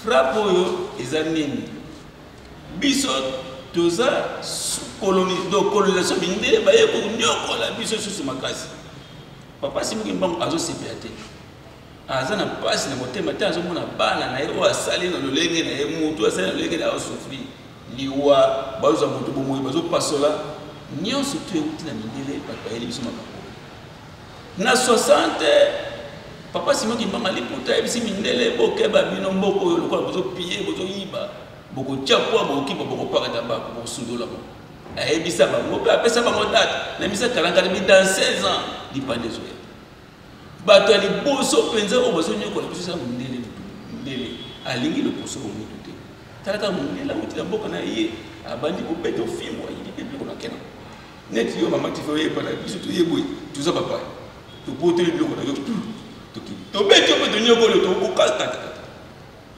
frappe eza nini biso toza colonisation mindele baye konyokola biso susu makasi papa Simoki Mbangu azosepela te aza na pasi na motema te azomona bana na ye oyo asali na lolenge na ye mutu asali na lolenge na ye asufri liwa bazwa motu bomoi bazopasola nyonso to euti na mindele bato bayeli biso makambo na 60 papa Simoki Mbangu aliputa yebisi mindele bokeba bino mboko oyo lokola bozopiye bozoyiba bokotia poa bokokipa bokopakata bako bokosundola bango ayebisa bango mpe apesa bango date na misa kalanga mi dans 16 ans lipande ezoya bato ya liboso mpenza oyo bazonyokola biso eza mindele alingi loposo bomutu te talaka mondele awuti na mboka na ye abandi kobeta ofimbo ayibi mpe biloko na kena neti yo mama tife oyeba na biso toyeboye toza papa topoteli biloko na yo tobeti ope tonyokolo tokokatakata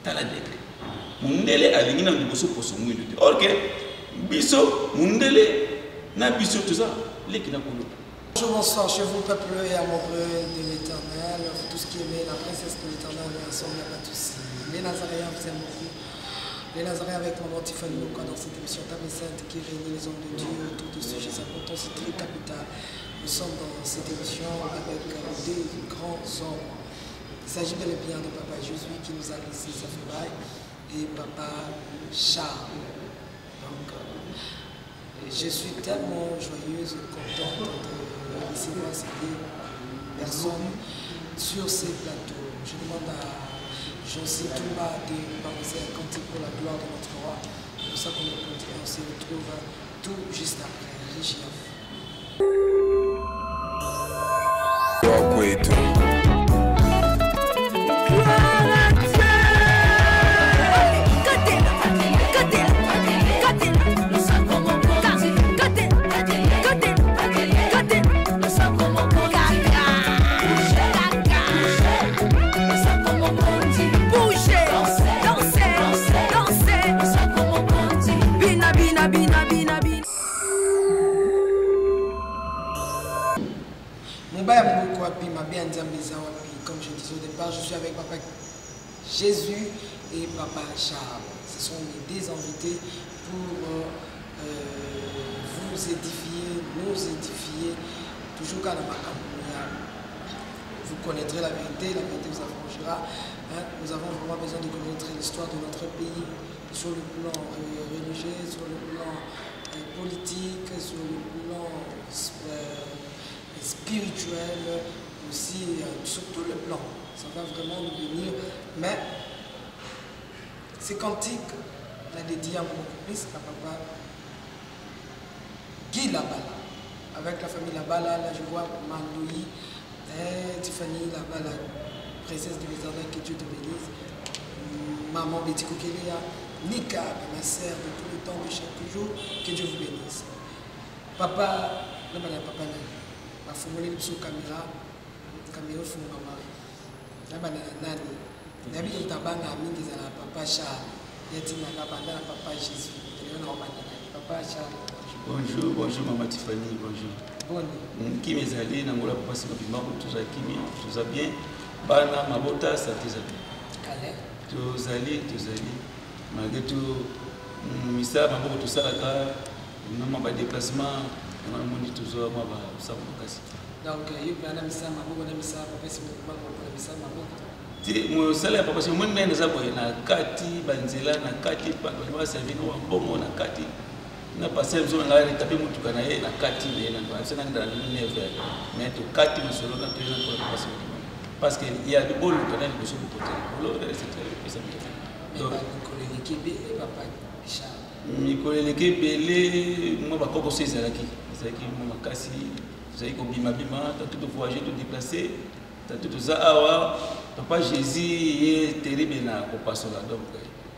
tala degre mundele alingi na liboso poso mwindu te or que biso mundele na biso toza leki na kolo. Bonjour, bonsoir chez vous, peuple et amoureux de l'Éternel, vous tous qui aimez la princesse de l'Éternel, ensemble, il n'y a pas de soucis. Les Nazaréens vous aiment beaucoup. Les Nazaréens avec maman Tiffany Moka dans cette émission Table Sainte qui réunit les hommes de Dieu autour de sujets importants, c'est très capital. Nous sommes dans cette émission avec des grands hommes. Il s'agit bel et bien de Papa Josué qui nous a laissé sa famille et Papa Charles. Donc, je suis tellement joyeuse et contente de recevoir ces deux personnes sur ces plateaux. Je demande à Josie Toumba de balancer un cantique pour la gloire de notre roi. C'est pour ça qu'on se retrouve tout juste après. Richiaf. Comme je disais au départ, je suis avec Papa Jésus et Papa Charles. Ce sont mes deux invités pour vous édifier, nous édifier. Toujours quand vous connaîtrez la vérité vous affranchira. Nous avons vraiment besoin de connaître l'histoire de notre pays sur le plan religieux, sur le plan politique, sur le plan spirituel. Aussi sur tout le plan, ça va vraiment nous venir, mais ces cantiques, on a dédié un peu plus à Papa Guy Labala, avec la famille Labala, là je vois Mandoui, Tiffany Labala, princesse de l'Éternel, que Dieu te bénisse, maman Betty Kokelea, Nika, ma sœur de tout le temps, de chaque jour, que Dieu vous bénisse. Papa, non, papa, ma formule sur caméra. Caméra fungama nabana nani nabi utabanga mingi za Papa Charles yeti na kabanda na Papa Jésus tunaona Papa Charles. Bonjour maman Tiffany, bonjour. Bonne. Qui mes allés na ngola Papa Simoki Mbangu tuza kimi tuza bien bana mabota santé za bien. Kale. Tuzali malgré tout misa maboko tusalaka na ma déplacement na moni tuzo ma ba sabu kasi. Donc, il y a un message, Papa Simoki Mbangu, un message, Mo sala Papa Simoki Mbangu nenda zabo na kati banzela na kati pa ba servino wa bongo na kati na passer zo na retape mutuka na ye na kati na na ba sena ndana ni neve mais to kati musolo na teza ko Papa Simoki Mbangu parce que il y a de bons lutana ni boso côté lo c'est très bien. Donc l'équipe et Papa Charles mikolo l'équipe belé mo ba koko sezalaki mo makasi vous avez bima tout voyager, tout déplacer, tout ça. Papa Jésus est terrible na kopasola donc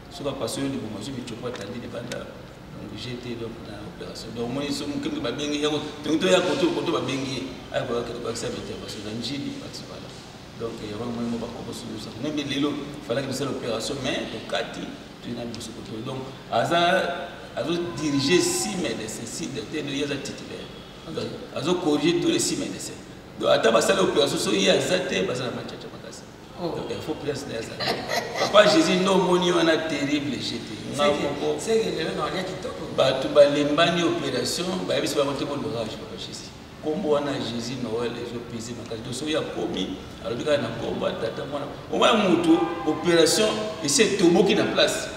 sur la passion de moi je me chope tandi de banda donc j'étais donc dans l'opération donc moi ils sont comme ba bengi yako donc to ya koto ba bengi ay ba ka ça bete parce que njili participa donc il y a vraiment mo ba ko so ça même lelo fallait que c'est l'opération mais to kati tu na biso koto donc azo diriger 6 médecins 6 docteurs de yaza titulaire azo corriger tous les 6 médecins donc ata basala opération so ya zate basala machacha makasi Donc il faut prier ça. Papa Jésus non moni on a terrible jeté. C'est que le nom qui top. Ba tu ba lembani opération, ba biso ba monter bon orage Papa Jésus. Kombo wana Jésus Noël les opérer makasi doso ya komi alors bika na kombo tata mwana. Au moins mutu opération et c'est toboki na place.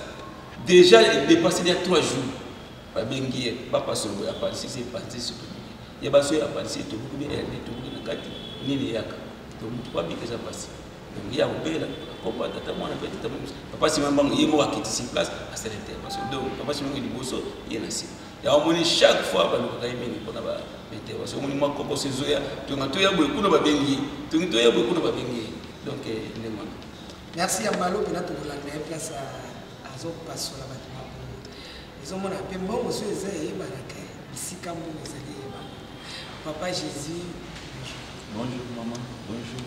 Déjà il dépassé il y a 3 jours. Ba bengi ba pasolo ya pas si c'est parti sur ya baso ya parti to buku bi erne to buku na kati nini yaka. Donc mutu kwa bika ça passe. Donc il y a opéra kombo tata mwana petite papa si mambango yemo akiti si place à cette intervention. Donc papa si mambango liboso yena si. Ya omoni chaque fois ba luka yemeni pona ba intervention omoni mwa kombo sezoya to ngatoya boye kuna ba bengi to ngitoya boye kuna ba bengi. Donc ndemona. Merci à Malo pour notre place à zo passo la bâtiment. Ils ont mon appel bon monsieur Ezaïe Baraka ici quand vous allez Papa Jésus. Bonjour maman, bonjour.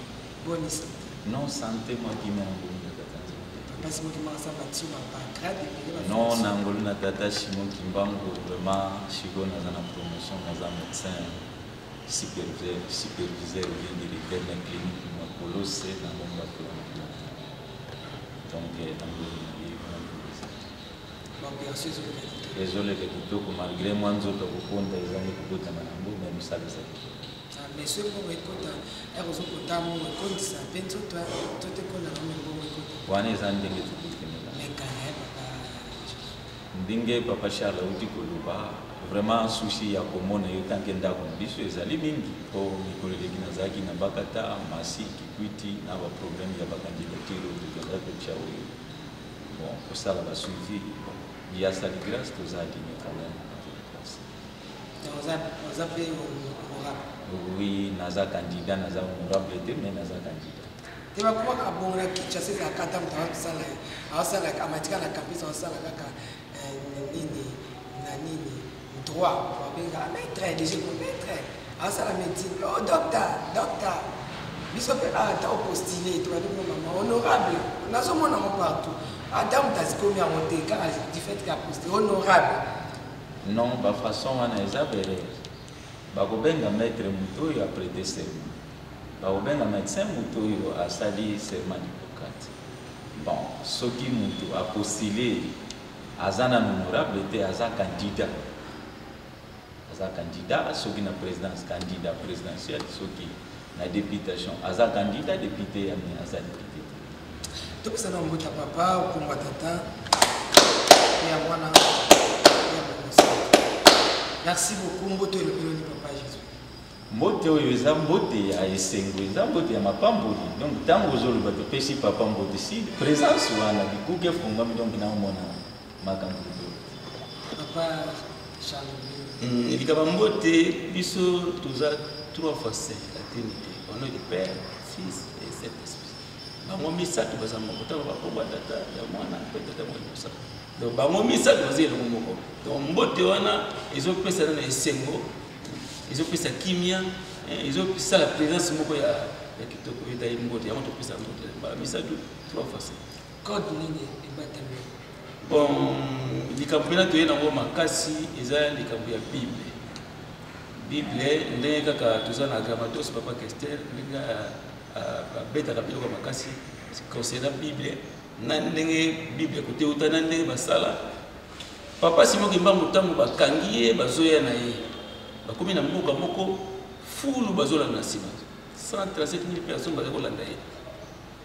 Bonne santé. Non santé moi qui m'a Papa Simon qui m'a sabati ma grade non nangolo na tata Simon Kimbango vraiment chigo na na promotion na za médecin superviseur bien directeur de la clinique ma colosse na bomba pour donc désolé que kitoko malgré moi nzoto kukonda ezangi kukutana na mbu mais musalisa mais ce qu'on écoute est aux autres mon écoute ça peine tout te connaît mon écoute wana ezangi ndenge tukutana mais quand ndinge papa Charles uti koluba vraiment souci ya komona yo tanke ndako biso ezali mingi po mikolo lekina zaki na bakata masi kikwiti na ba problème ya bakandidature de la chawe bon pour ça la suivi il y a ça de grâce tous à dîner quand même on a payé oui naza candidat naza honorable de mais naza candidat te ba kuma ka bonga kichase za kata mtawa sala awasala amatika na kapisa awasala kaka nini na nini droit wa benga maître déjà pour maître awasala médecine oh docteur biso pe ata postulé to ado mama honorable nazo mona mo partout adam tazikomi a monter car du fait qu'a postulé honorable non ba façon wana ezabere ba ko benga maître muto ya prêter serment ba ko benga médecin muto yo asali serment d'Hippocrate bon soki muto a postulé azana honorable te aza candidat soki na présidence candidat présidentiel soki na députation aza candidat député ya mi aza député donc ça na mbota papa pour tata ya mwana merci beaucoup mboto le papa Jésus mbote oyo eza mbote ya esengo eza mbote ya mapamboli donc tango ozoloba topesi papa mbote si présence wana bikuke fungami donc naomona makambo papa Charles likaba mbote biso toza 3 fois 5 la Trinité au nom du Père, Fils et Saint-Esprit bango misato baza moko tango bakomba tata ya mwana mpe tata mwana mosaka donc bango misato baza elongo moko donc mbote wana ezopesa na esengo ezopesa kimia ezopesa la présence moko ya kitoko etaye mbote yango topesa mbote bamisato 3 fois 5 code nini ebatami bon likambo mpena toye nango makasi eza likambo ya bible ndenge kaka toza na grammatos papa Kester ndenge babetaka biloko makasi concernant bible na ndenge bible kote uta na ndenge basala papa Simon Kimbango ntango bakangi ye bazoya na ye bakomi na mboka moko fulu bazolanda na nsima 137 000 personnes baza kolanda ye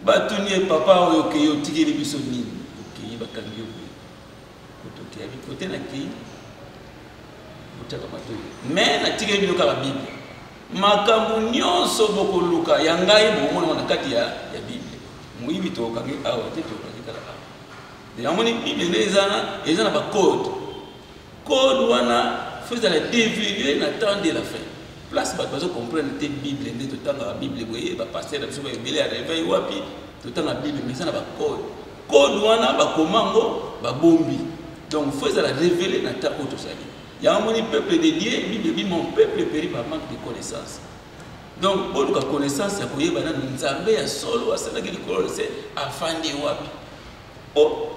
batuni ye papa oyo okei otikeli biso nini okei bakangi yo kotoke ya bikote na kei otaka matoyi me natikeli bino kaka bible makambo nyonso bokoluka ya ngai bomona na kati ya bible moyibi tokangi awa te tokangi kala awa yamoni bible nde eza na bacode wana faut la dévier na temps de la fin place bato bazocomprendre te bible nde totanga bible boye bapaster na biso baebele ya réveil wapi totanga bible mais eza na bacode wana bakomango babombi donc faut la révéler na temps oyo tozali yamoni peuple de Dieu bible bi mon peuple périt par manque de connaissance donc boluka connaissance ya koyeba na nzambe ya solo asalaki likolo se afandi wapi o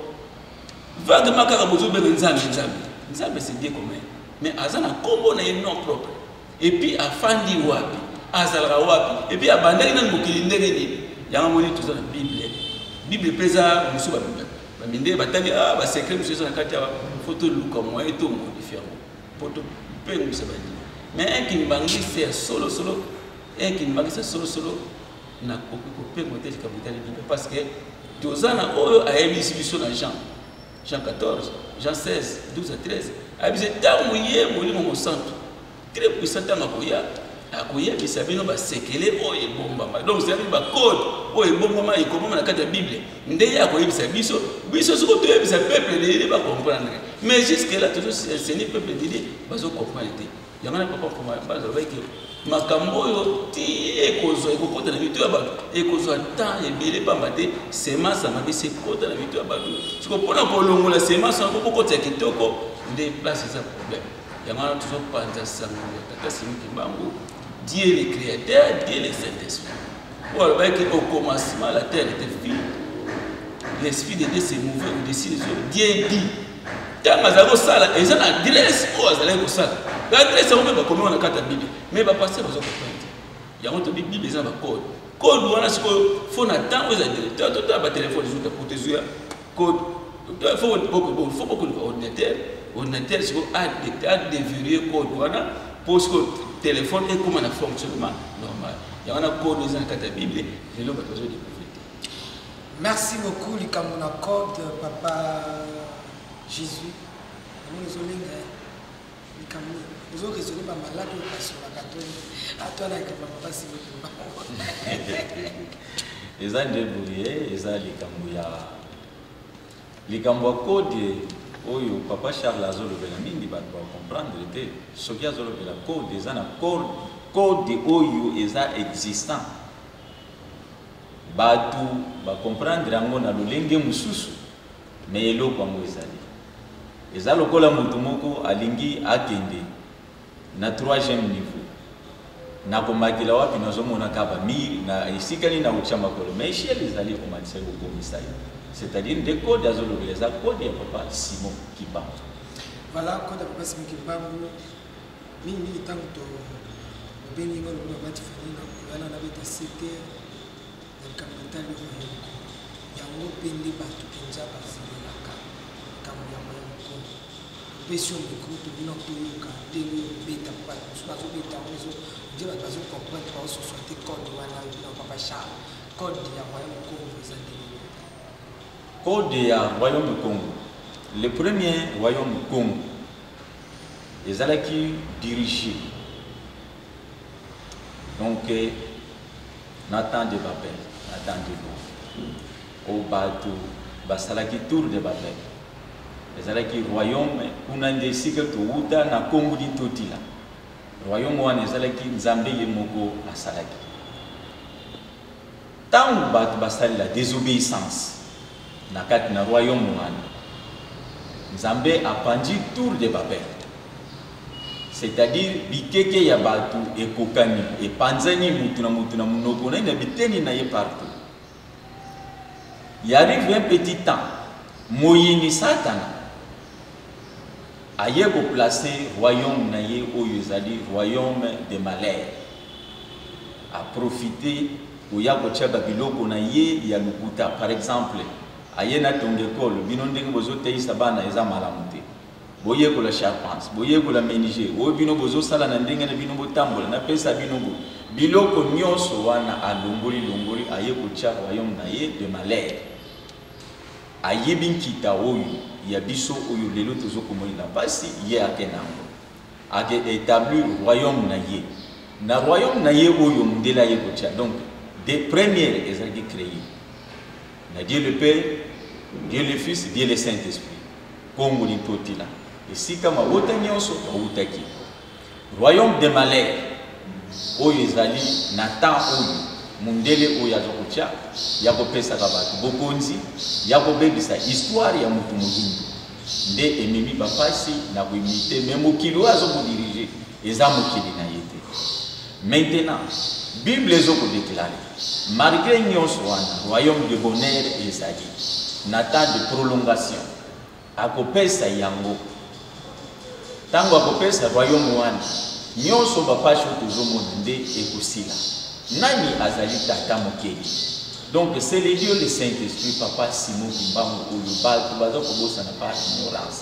vaguement kaka bozobenga nzambe c'est Dieu commun mais azana kombo na nom propre et puis afandi wapi azalaka wapi et puis abandaki na mokili ndenge nini yanga moni tout ça la Bible pesa musu ba minde batali ba secret musu ça na kati ya photo luka moi et tout différent photo pe musu ba mais un qui mbangi c'est solo un qui mbangi c'est solo na ko pe moté ka butali Bible parce que tozana oyo a émis biso na Jean 14 Jean 16 12 à 13 a bisé tango yé molimo mo santo très puissant tango akoya bisa bino ba sekele oyo bombama donc c'est ba code oyo bombama e komama na kati ya Bible ndeye akoya bisa biso soko to bisa peuple de ba comprendre mais jusque là toujours c'est ni peuple de bazo comprendre te yamana papa pour bazo ba ke makambo oyo ti ekozwa ekokota na bitu ya bato ekozwa temps ebele pamba te semence amabi se kota na bitu ya bato siko pona kolongola semence ko kokota kitoko nde place ça problème yamana toujours panza sango tata simiki bango Dieu le créateur, Dieu le Saint-Esprit. Voilà, au commencement, la terre était vide. L'Esprit de Dieu s'est mouvait au-dessus des eaux. Dieu dit, quand vous avez ça, ils ont l'adresse où vous allez ça. L'adresse, on va comment on a la Bible. Mais va passer, vous allez comprendre. Il y a une Bible, ils ont un code. Code, on a ce qu'il faut attendre, vous allez dire, tu as un téléphone, tu as protégé. Code, il faut beaucoup d'ordinateur. Ordinateur, c'est un déverrouiller code. Pour ce téléphone et comment un fonctionnement normal. Il y a un code dans la Bible et l'homme a besoin de profiter. Merci beaucoup, Likamuna Code, Papa Jésus. Nous sommes Likamuna. Nous avons raisonné par malade sur la catholique. À toi, là, Papa, si vous voulez. Les gens de Bourier, les gens Likamuna Code. Oyo papa Charles azolo bela mingi ba comprendre te soki azolo bela code eza na code oyo eza existant batu ba comprendre yango na lolenge mususu mais eloko yango eza lokola mutu moko alingi akende na 3e niveau na komakila wapi nazomona kaba mire na isikali na uchamba kolo mais chiel ezali komatisa ko komisaire. C'est-à-dire des codes à Zolo, les codes de Papa Simon qui parle. Voilà, code de Papa Simon qui parle. Mimi tant que béni le bâti fini na na beta cité dans capital de ya ngo pendi batu kenza basila ka kamu ya ko pression de groupe bino to ka tele beta pa so beta so je ba so comprendre pas so sorti code wana na Papa Charles code ya moyen ko présenter. Code du royaume du Congo. Le premier royaume du Congo, ils allaient qui diriger. Donc, Nathan de Babel, Nathan de l'eau, au bateau, Basalaki tour de Babel. Ils allaient qui royaume, on a des cycles de Ouda, na Congo di Totila. Royaume one, ils allaient qui Nzambe Yemoko à Salaki. Tant que Basali la désobéissance. Nakat na royaume wana Nzambe a pandi tour de Babel, c'est-à-dire bikeke ya batu ekokani e panzani mutu na munoko na biteni na ye partout. Il arrive un petit temps moyeni Satana aye ko placer royaume na ye oyo ezali royaume de malheur a profiter oya ko tshaba biloko na ye ya lukuta. Par exemple ayena tongekolo bino ndenge bozo teisa bana eza malamu te boye ko la charpente boye ko la méniger o bino bozo sala na ndenge na bino botambola na pesa bino bo biloko nyonso wana alongoli aye ko tcha royaume na ye de malheur aye binkita oyo ya biso oyo lelo tozo komonela basi ye akenango ake établir royaume na royaume na ye oyo mundela ye ko tcha. Donc des premières ezaki créé na Dieu le Père, Dieu le Fils, Dieu le Saint-Esprit. Congo ni totila. Et si kama wota nyonso utaki. Royaume de malheur. Oyo ezali na temps oyo mundele oyo azokucha yako pesa kabatu bokonzi yako bebisa histoire ya mutu mudindu. Nde ememi bapasi na kuimite même kilo azoko diriger eza mokili na yete. Maintenant Bible ezoko déclarer malgré nyonso wana royaume de bonheur ezali na temps de prolongation akopesa yango tango akopesa royaume wana nyonso bapashi tozomona nde ekosila nani azali tata mokeli Donc c'est le Dieu, le Saint-Esprit, Papa Simon Kimbangu, ou le bal, tout le monde n'a pas ignorance.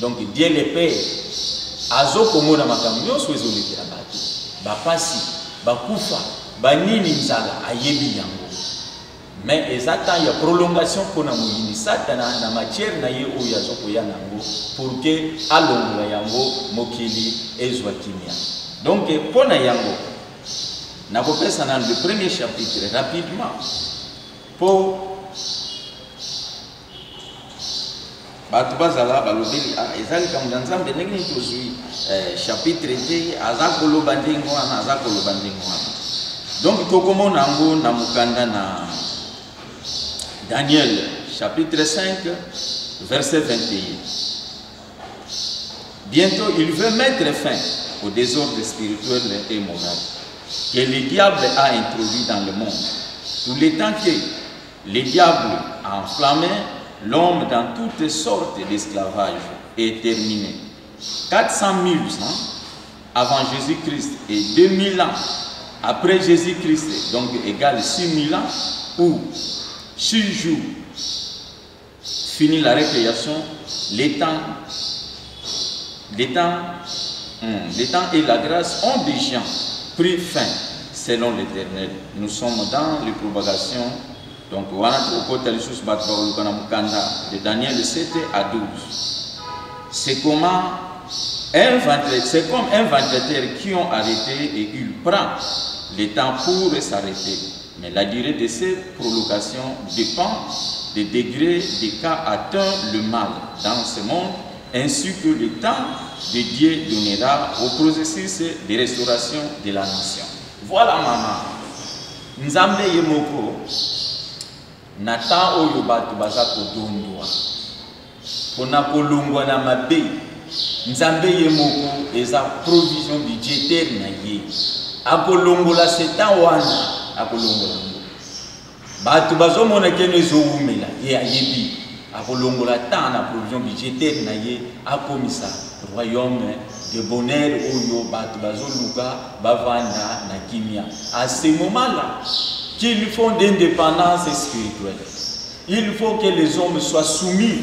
Donc Dieu le Père, azo komo na makambo nyonso ezolekela bato bapasi bakufa banini nzala ayebi yango mais ezata ya prolongation mpona moyini satana na matière na ye oyo azokoya nango pour que alongola yango mokili ezwa kimia. Donc mpona yango nakopesa na le premier chapitre rapidement pour bato bazala balobeli ezali kambo nzambe ndenge nini tozwi chapitre te aza koloba ndenge wana aza koloba ndenge wana. Donc tokomona yango na mokanda na Daniel chapitre 5 verset 21. Bientôt il veut mettre fin au désordre spirituel et moral que le diable a introduit dans le monde. Tout le temps que le diable a enflammé l'homme dans toutes sortes d'esclavage est terminé. 400 000 ans avant Jésus-Christ et 2000 ans après Jésus-Christ, donc égale 6 000 ans, où 6 jours finit la récréation, les temps et la grâce ont déjà pris fin selon l'Éternel. Nous sommes dans les propagations. Donc, de Daniel 7 à 12. C'est comme un vendetteur qui ont arrêté et il prend le temps pour s'arrêter. Mais la durée de ces prolongations dépend des degrés des cas atteint le mal dans ce monde, ainsi que le temps de Dieu donnera au processus de restauration de la nation. Voilà, maman. Nzambe yemoko. Nata oyo bato baza kodondwa pona kolongwa na mabe nzambe ye moko eza provision budgétaire na ye akolongola setan wana akolongola bato bazomona kene ezowumela ye ayebi akolongola ta na provision budgétaire na ye akomisa royaume de bonheur oyo bato bazoluka bavanda na kimia. À ce moment-là qu'il faut d'indépendance spirituelle. Il faut que les hommes soient soumis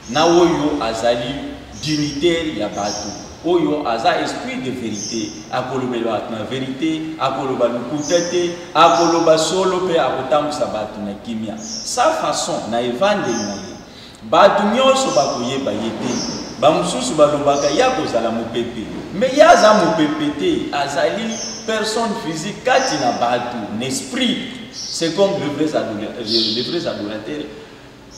na oyo azali dignitaire ya batu. Oyo aza esprit de vérité. Akolobela na vérité, akoloba lukutete, akoloba solo pe akotambusa batu na kimia. Sa façon na evande na ye. Batu nyonso bakoyeba yete. Bamususu balobaka ya kozala mopepe. Mais yaza mopepe te azali personne physique kati na batu, n'esprit. C'est comme les vrais adorateurs.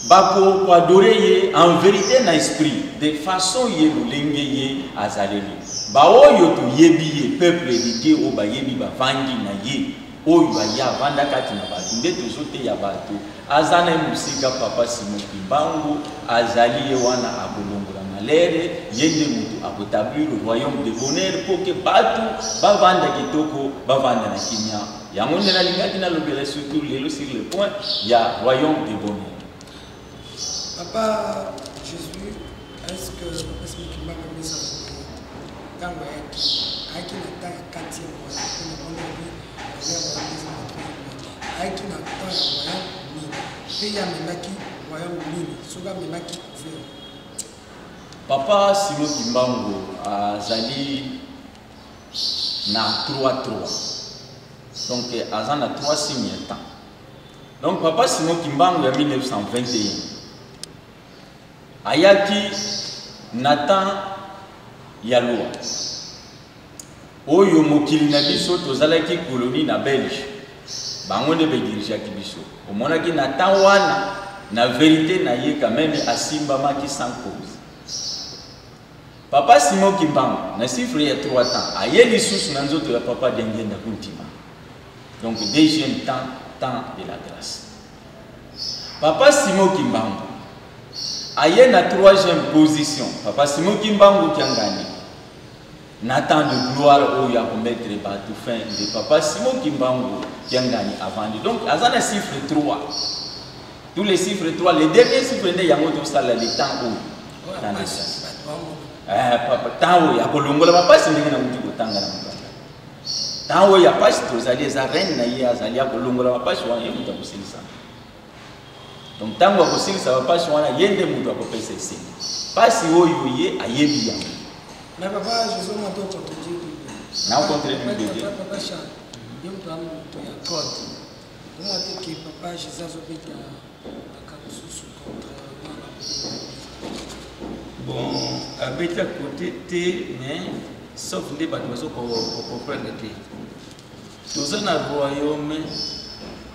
Bako ko adorer en vérité na esprit de façon ye lolenge ye azaleli. Ba oyo to yebi peuple de Dieu o ba yebi ba vangi na ye. Oyo ba ya vanda kati na batu nde tozote ya batu. Azana musika Papa Simon Kimbangu azali ye wana akolongola malere yende mutu akotablir le royaume de bonheur pour que batu ba vanda kitoko ba vanda na kimia. Yango nela lingati na lobela surtout lelo sur le point ya royaume de bonheur. Papa Jésus, est-ce que Papa Simon Kimbangu a mis ça quand avec le temps 4e mois, on a vu avec le temps Papa Simon Kimbangu azali na 3-3. Donc azan na 3 signes temps. Donc Papa Simon Kimbangu en 1921 ayaki Nathan Yaloa oyo mokili na biso tozalaki colonie na Belge bango nde bedirigaki biso omonaki Nathan wana na vérité na ye quand même asimbamaki sans cause. Papa Simon Kimbangu na chiffre ya 3 ans aye lisusu na nzoto ya papa dengenda kuntima. Donc deuxième temps de la grâce. Papa Simon Kimbangu aye na 3e position. Papa Simon Kimbangu kiangani Nathan de gloire où il y a pour mettre bateau fin de Papa Simon Kimbangu kiangani avant. Donc azana chiffre 3. Tous les chiffres 3, les derniers chiffres de Yamoto Sala les temps où dans les sens. Papa temps où ya kolongola papa sindenge na mutu kotanga na mukanda. Tant qu'il y a pas de alliés, ça reine naïe, azali à Colongola, va pas choisir un mouton pour ça. Donc tant que ça va pas choisir un yende mouton pour faire ça. Pas si vous voyez à yebi. Mais papa, je suis un peu contredit. Non, contredit. Papa, je suis un peu code. Moi, je dis que papa, je suis un peu bon, avec la côté T, mais sauf les bâtiments pour comprendre le pays. Dans un royaume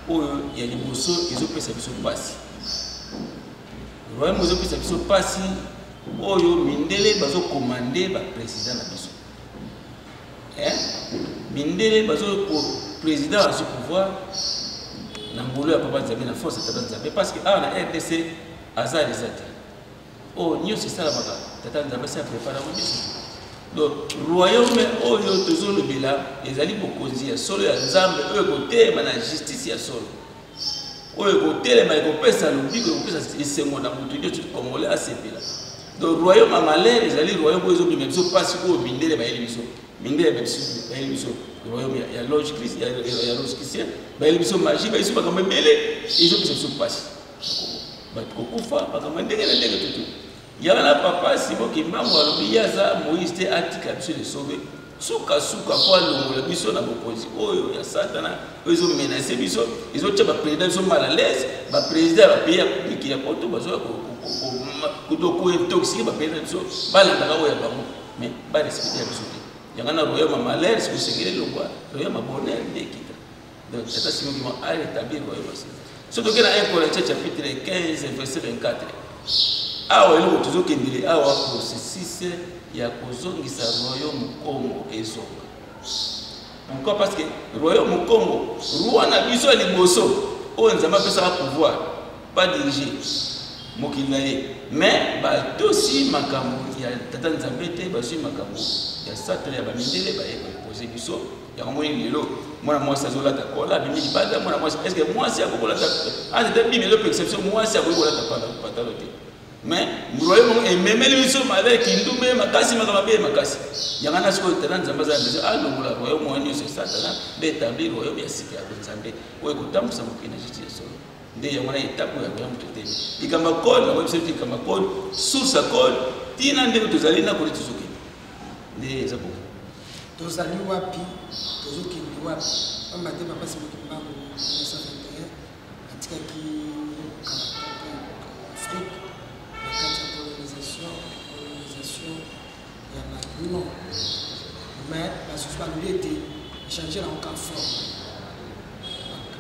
où il y a des bossos, ils ont pris sa vie sur passe. Le royaume où ils ont pris sa vie sur passe, où ils ont mindélé, ils ont commandé le président de la mindélé, ils ont président à ce pouvoir. Namboulou a pas de la force de parce que la RDC hasard les athées. Oh, nous c'est ça la bagarre. Tata Nzambe s'est préparé à vous. Donc, royaume, oh, il y a toujours le bilan. Les alliés pour causer. Solo ya Nzambe, eux côté, mais la justice ya solo. Oh, côté, les maïs côté, ça l'oublie que côté ça c'est mon amour. Tout Dieu, tout congolais à ces pays là. Donc, royaume à malheur, les alliés royaume, ils ont mis même pas si vous bindez les maïs l'émission. Bindez les maïs le royaume, il y a l'ange Christ, il y a l'ange chrétien. Ils sont magiques, ils sont pas comme mêlés. Ils ont mis sur place. Il y a un papa, si vous qui m'a dit, Moïse était article sur les sauver. Souka, quoi, le biso n'a pas posé. Oh, il y a Satan, ils ont menacé biso. Ils ont dit que le président est mal à l'aise. Le président va payer qui a porté pour intoxiquer le président. Mais pas respecter la biso. Il y a un royaume malheur, c'est que c'est le roi. Le royaume a bonheur, donc c'est ça qui m'a rétabli le royaume. Surtout qu'il y a 1 Corinthiens chapitre 15, verset 24. Awa elo toujours kendele awa processus ya kozongisa royaume Congo ezonga. Pourquoi? Parce que royaume Congo, roi na biso ya liboso, o nzamba pesa pouvoir, pas diriger mokili na ye. Mais ba dosi makambo ya tata nzambe te basu makambo ya satana ya bamindele ba poser biso ya ngomoni lelo. Moi moi ça zola ta kola bimi bada moi moi est-ce que moi c'est à kola ta ah c'est bimi le perception moi c'est à kola ta patalote. Mais le royaume est même les biso malais qui ndumbe makasi makamabe makasi. Yangana siko tata nzamba za biso ah le royaume moi c'est satana d'établir le royaume ya sika ya nzambe. Oye kotambusa mokina justice solo. Nde yangana etape ya royaume toté. Ikamba code na website ikamba code source code tina ndeko tozali na koliti soki. Nde za beaucoup. Tozali wapi tozokende wapi pamba te papa simokimbango 1921 atikaki Afrique na kati ya colonisation ya non mais basusu balobi ete échanger na oka forme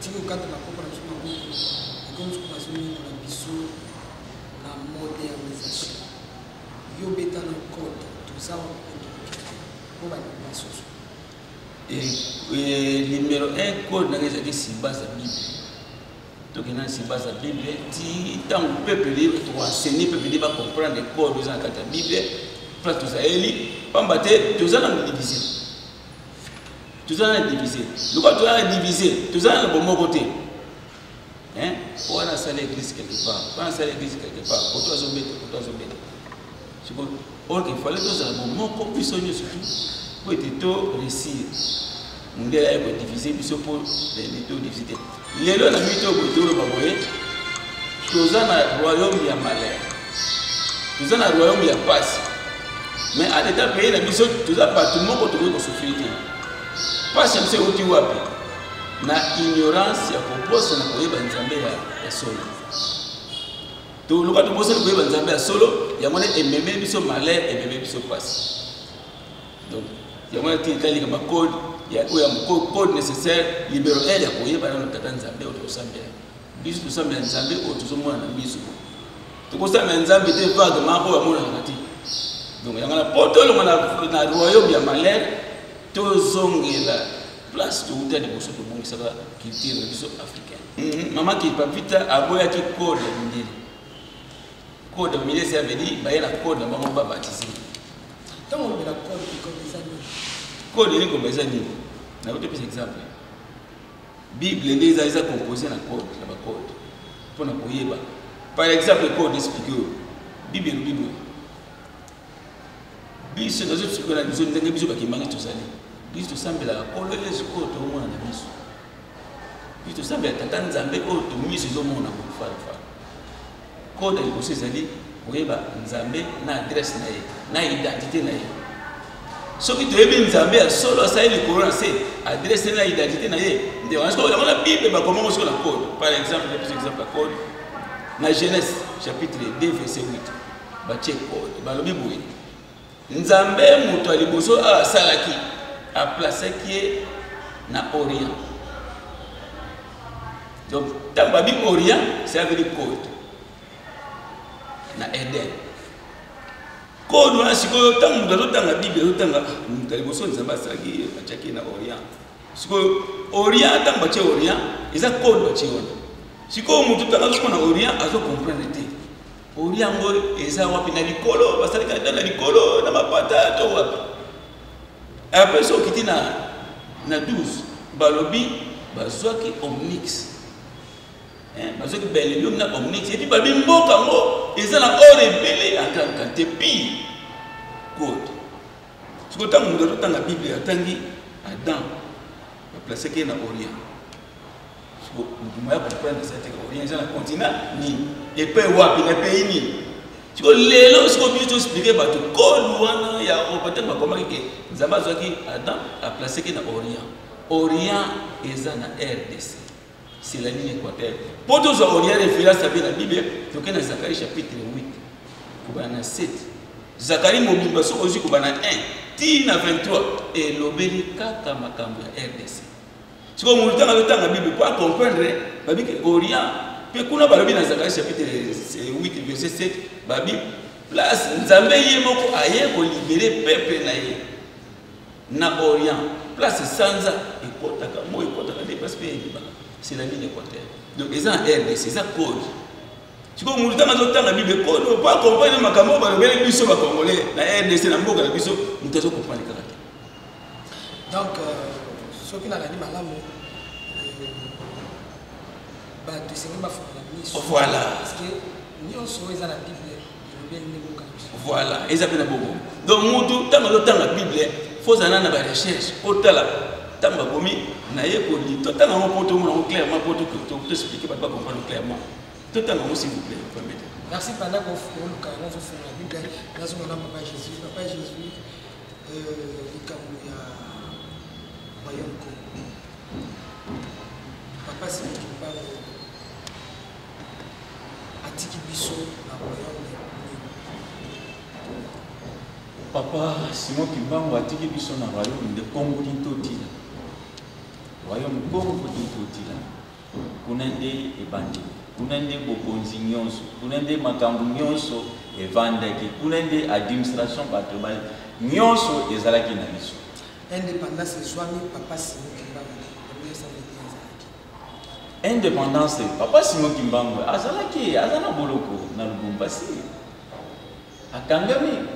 tiki okata bakoko na biso maboko ekomi soki bazonyekola biso na modernisation yo beta na code toza et numéro 1 code na ezali si base ya Bible. Donc il y a si base ya Bible ti tant le peuple libre to enseigner peuple libre va comprendre les codes dans la Bible place tout ça eli pamba te tout ça na diviser. Tout ça na diviser. Le quoi tout ça diviser, tout ça na bon côté. Hein? On a ça l'église quelque part. On a ça l'église quelque part. Pour toi zobé. C'est bon. Or qu'il fallait tout ça bon qu'on puisse soigner surtout. Pour être tout réussir. On doit diviser pour les taux diviser. Les lois na mito ko to ba boye. Toza na royaume ya malheur. Toza na royaume ya passe. Mais à l'état pays la mission toza pas tout le monde ko to souffrir. Passe c'est uti wapi. Na ignorance ya proposer na koyeba nzambe ya solo. To luka to poser koyeba nzambe ya solo, ya mona ememe biso malheur ememe biso passe. Donc il y a un code, il y a un code nécessaire, numéro 1, il y a un code nzambe au Zambie. Bis tout ça, mais nzambe au tout monde na biso. Tout ça, mais nzambe était vaguement au amour na ngati. Donc il y a un porte na royaume ya malheur, to zongela place to uta de boso to bongi saka culture biso africaine. Maman qui pas vite aboya ki code ndili. Code milé ça veut dire ba la code na bango ba baptiser. Tant on met la code comme des amis. Code ni comme des amis. Na wote par exemple. Bible les a composé na code, na code. Pour na koyeba. Par exemple code explique Bible. Biso nazo tsikola biso ndenge biso bakimanga tozali. biso tosambelaka kolo yesu oyo toomona na miso biso tosambela tata nzambe oyo tomiso ezomona kofalafala kode ya liboso ezali koyeba nzambe na adresse na ye na identité na ye soki toyebi nzambe ya solo asali likolo na se adresse na identité na ye nde yango na bible bakomango siko na code par exemple ya code na Genèse chapitre 2 verset 8 batie code balobi boye nzambe moto ya liboso asalaki aplaçaki ye na Orient. Donc tant babi Orient ça veut dire code na Eden code wana sikoyo tant mutu azotanga bible azotanga moto ya liboso nzambe asalaki atiaki na Orient sikoyo Orient tant batie Orient eza code batie wana sikoyo mutu tanga azomona Orient azocomprendre te Orient ngo eza wapi na likolo basalika na likolo na mapata to wapi après so kiti na 12 balobi bazwaki omnix bazwaki belelium na omnix et puis babi mboka ngo eza na or ebele en te pi code sikoyo tango mutu azotanga bible atangi Adam baplaçaki na Orient sikoyo mutu moya comprendre ça te Orient eza na continent nini epe wapi na pays nini sikoyo lelo sikoyo biso toexplike bato code wana ya opate bakomaki ke nzambe azwaki Adam aplaçaki na Orient. Orient eza na RDC c'est la ligne équatoriale po tozwa Orient référence abe na bible toke na Zacharie chapitre 8 kobana na 7 Zacharie mobimba so ozwi kobana 1 ti na 23 elobeli kaka makambo ya RDC sikoyo moto tanga azotanga bible po acomprendre babike Orient pe kuna balobi na Zacharie chapitre 8 verset 7 babi place nzambe ye moko aye kolibere peuple na ye na Orient place sanza ekotaka mo ekotaka de place pe c'est la ligne équatoriale donc ils ont RDC c'est ça code tu vois moto tanga azotanga bible code pour accompagner makambo balobeli biso ba congolais na RDC na mboka na biso moto azo comprendre kaka donc ce qui n'a pas dit malamu bah de ce qui m'a fait voilà parce que nous sommes dans la bible voilà ils appellent beaucoup donc moto tanga azotanga bible faut zana na ba recherche otala tamba komi na ye ko li totanga mo poto mo clairement poto to expliquer pas comprendre clairement totanga mo s'il vous plaît permettez. Merci pendant qu'on fait le carré on fait la bible dans son nom papa Jésus le cambo ya royaume Congo papa c'est qui parle atiki biso na royaume Papa Simon Kimbangu atiki biso na royaume de Congo d'Intotila. Royaume Congo d'Intotila. Kunende ebandi. Kunende bokonzi nyonso. Kunende makambu nyonso evandaki. Kunende administration bato ba nyonso ezalaki na biso. Indépendance ezwami papa Simon Kimbangu. Indépendance papa Simon Kimbangu azalaki azana boloko na Lubumbashi. Akangami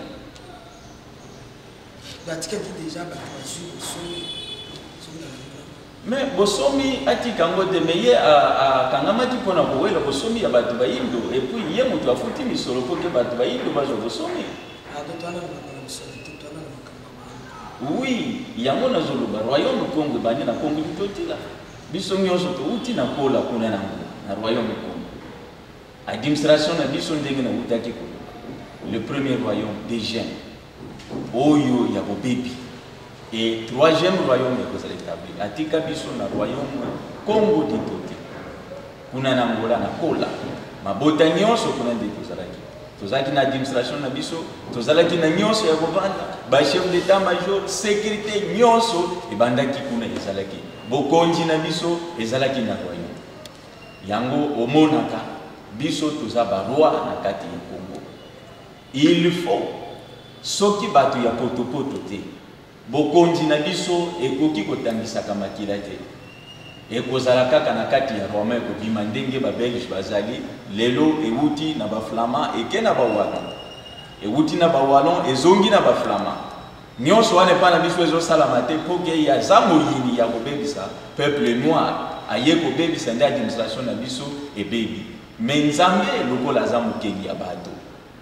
déjà mais bosomi ati kango de meye a kangamati pona kowela bosomi ya bato bayindo et puis ye mutu afuti misolo po ke bato bayindo bazo bosomi oui yango na zoloba royaume Congo banye na Congo d'Intotila biso nyonso to uti na kola kuna na royaume Congo administration na biso ndenge na utaki ko le premier royaume des Gènes Oyo ya bobebi et troisième royaume est établi atika biso na royaume Congo d'Intotila kuna na Angola na kola mabota nyonso kuna nde tozalaki na administration na biso tozalaki na nyonso ya kovanda ba chef d'état major sécurité nyonso ebandaki kuna ezalaki bokonzi na biso ezalaki na royaume yango omonaka biso toza ba roi na kati ya Congo il faut soki bato ya potopoto te bokonzi na biso ekoki kotangisaka makila te ekozala kaka na kati ya Roma ekobima ndenge ba Belge bazali lelo euti na ba Flamand eke na ba Wallon euti na ba Wallon ezongi na ba Flamand nyonso wana pa na biso ezosalama te po ke ya za moyini ya kobebisa peuple noir aye kobebisa nde administration na biso ebebi mais Nzambe lokola za mokeli ya bato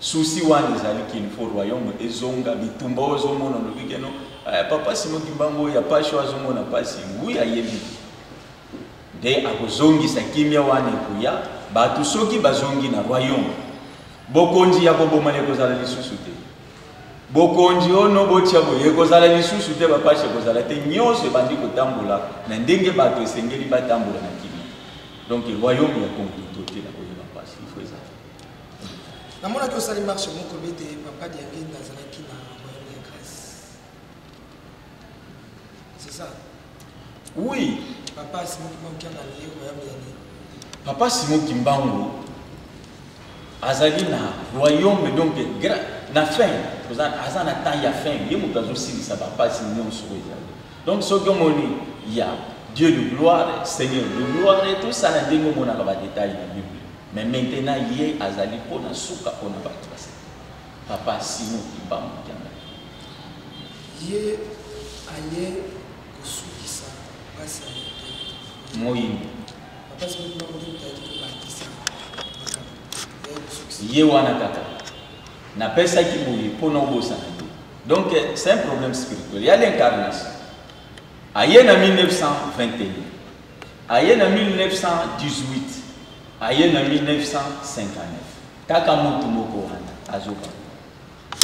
souci wana ezali qu'il faut royaume ezonga bitumba ozomona lobikeno papa Simon Kimbangu ya pas choix na pasi oui ayebi de akozongi sa kimia wana kuya batu soki bazongi na royaume bokonzi ya boboma ne kozala lisusu te bokonzi ono botia boye kozala lisusu te bapashe kozala te nyonso bandi kotambola na ndenge bato esengeli batambola na kimia donc le royaume ya complète la koyeba pasi il faut ça namona que osali marche moko bete papa Diange nazalaki na royaume ya Grèce c'est ça oui papa Simon Kimbangu na royaume ya nini papa Simon Kimbangu azali na royaume donc na fin aza na temps ya fin ye moto azosilisa bapasi nyonso ezali donc soki omoni ya Dieu de gloire Seigneur de gloire et tout ça na ndenge omonaka badetail na Bible mais maintenant ye azali mpona suka mpona bato base papa Simon Kimbangu kianga ye aye kosukisa basi moyini papa Simon Kimbangu mutaki kobatisa ye wana kaka na pesa qui bouli pour non bosana. Donc c'est un problème spirituel. Il y a l'incarnation. Aïe en 1921, aïe en 1918, aïe en 1959. Kaka mutu moko wana azoka.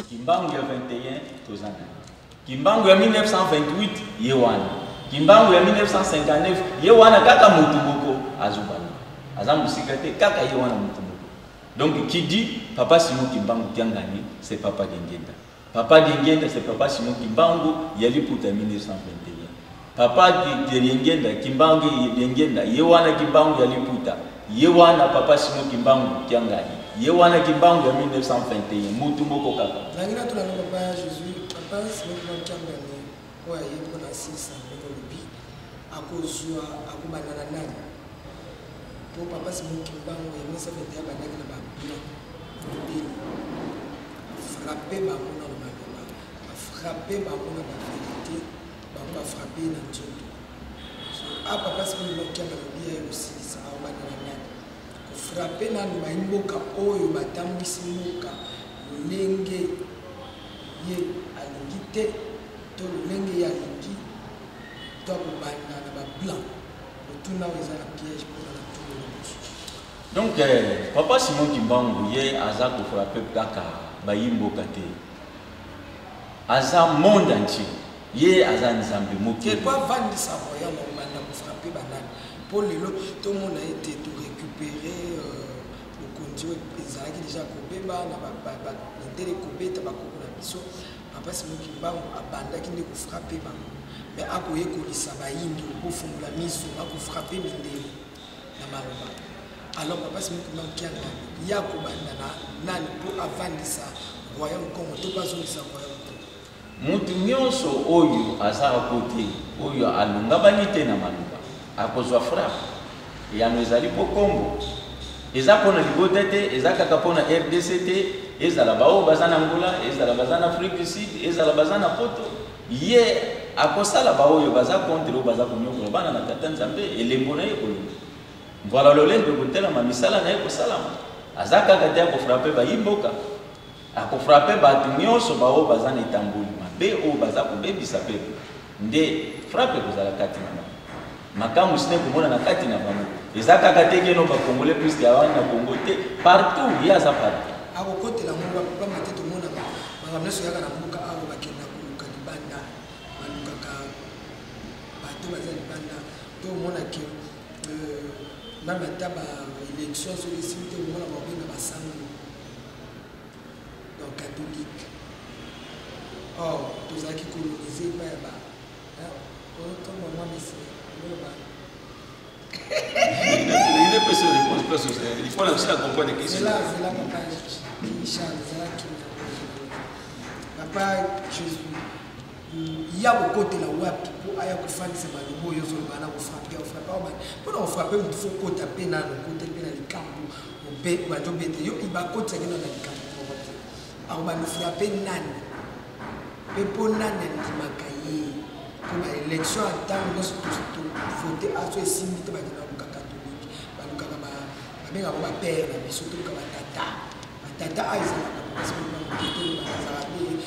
Kimbangu ya 21 tozana. Kimbangu ya 1928 ye wana. Kimbangu ya 1959 ye wana kaka mutu moko azoka. Azambu sikate kaka ye wana mutu. Donc qui dit papa Simon Kimbangu Tiangani, c'est papa Dingenda. Papa Dingenda, c'est papa Simon Kimbangu, Yali Puta 1921. Papa Dingenda, Kimbangu Dingenda, Yewana Kimbangu Yali Puta, Yewana papa Simon Kimbangu Tiangani, Yewana Kimbangu ya 1921, Mutu Moko Kaka. Nangina tu na papa Jésus, papa Simon Kimbangu Tiangani, ouais, il y a 6 ans, akozwa akubanana nani. Pour papa Simon Kimbangu ya 1921 bandaki na babila frappé bango na mabela frappé bango na vérité bango frappé na nzoto a papa Simon Kimbangu Kianga ya osilisa abana na ko frappé na mboka oyo batambwisi mboka lolenge ye alingi te to lolenge ya alingi to kobanda na bablanc otuna oza na piège pour la. Donc, papa Simon Kimbangu, ye aza ko frappé kaka bayimbo kate. Aza monde entier. Ye aza nzambe moké. Quel pas vendre sa royaume au banda pour frapper banane. Pour le lot, tout le monde a été tout récupéré le conduit ezalaki déjà kobeba na ba ndele kobeta ba kokona biso. Papa Simon Kimbangu abandaki nde ko frapper bango. Mais akoye kolisa bayindi ko fungula miso, ako frapper mindele na maloba. Alors papa Simon Kimbangu Kianga ya kobanda na nani pour avandisa royaume Congo to bazongisa royaume Congo. Mutu nyonso oyo aza kote oyo alunga banite na maluba akozwa frappe ya ezali po kombo eza pona libota te eza kaka pona RDC te ezala bao bazana Angola ezala bazana Afrique du Sud ezala bazana poto ye akosala bao yo baza contre o baza konyokola bana na tata nzambe elembo na ye kolonga. Voilà le lendo kotela mamisala na ye kosalama azaka kati ko frapper ba yimboka ako frapper ba nyonso ba o bazana itambuli mabe o baza kobebisa pepe nde frapper kozala kati na makamu sine komona na kati na bango ezaka kati ke no ba congolais plus ya wana Congo te partout ya za partout ako kotela mo ba mate to mona ba mneso yaka na mbuka awo bakenda kuluka libanda baluka ka bato bazali banda to mona ke même à l'élection sur les sites où on a envie de passer donc catholique. Or, tous ceux qui colonisés par là, autant moi mais il est possible de répondre pas sur ça. Il faut aussi comprendre que c'est là papa Charles, c'est là qui papa Jésus. Il y a beaucoup de la web pour aller faire des malheurs, ils ont mal à frapper, pour nous frapper, il faut qu'on tape dans le côté de la camp, au bête, ou à tout bête, il va côté dans la camp. Alors, on va nous frapper nan. Mais pour nan, il m'a caillé. Pour l'élection, à temps, nous sommes votés à ce signe de la catholique. Nous avons un père, mais surtout comme un tata. Un tata, parce que nous avons l'église catholique.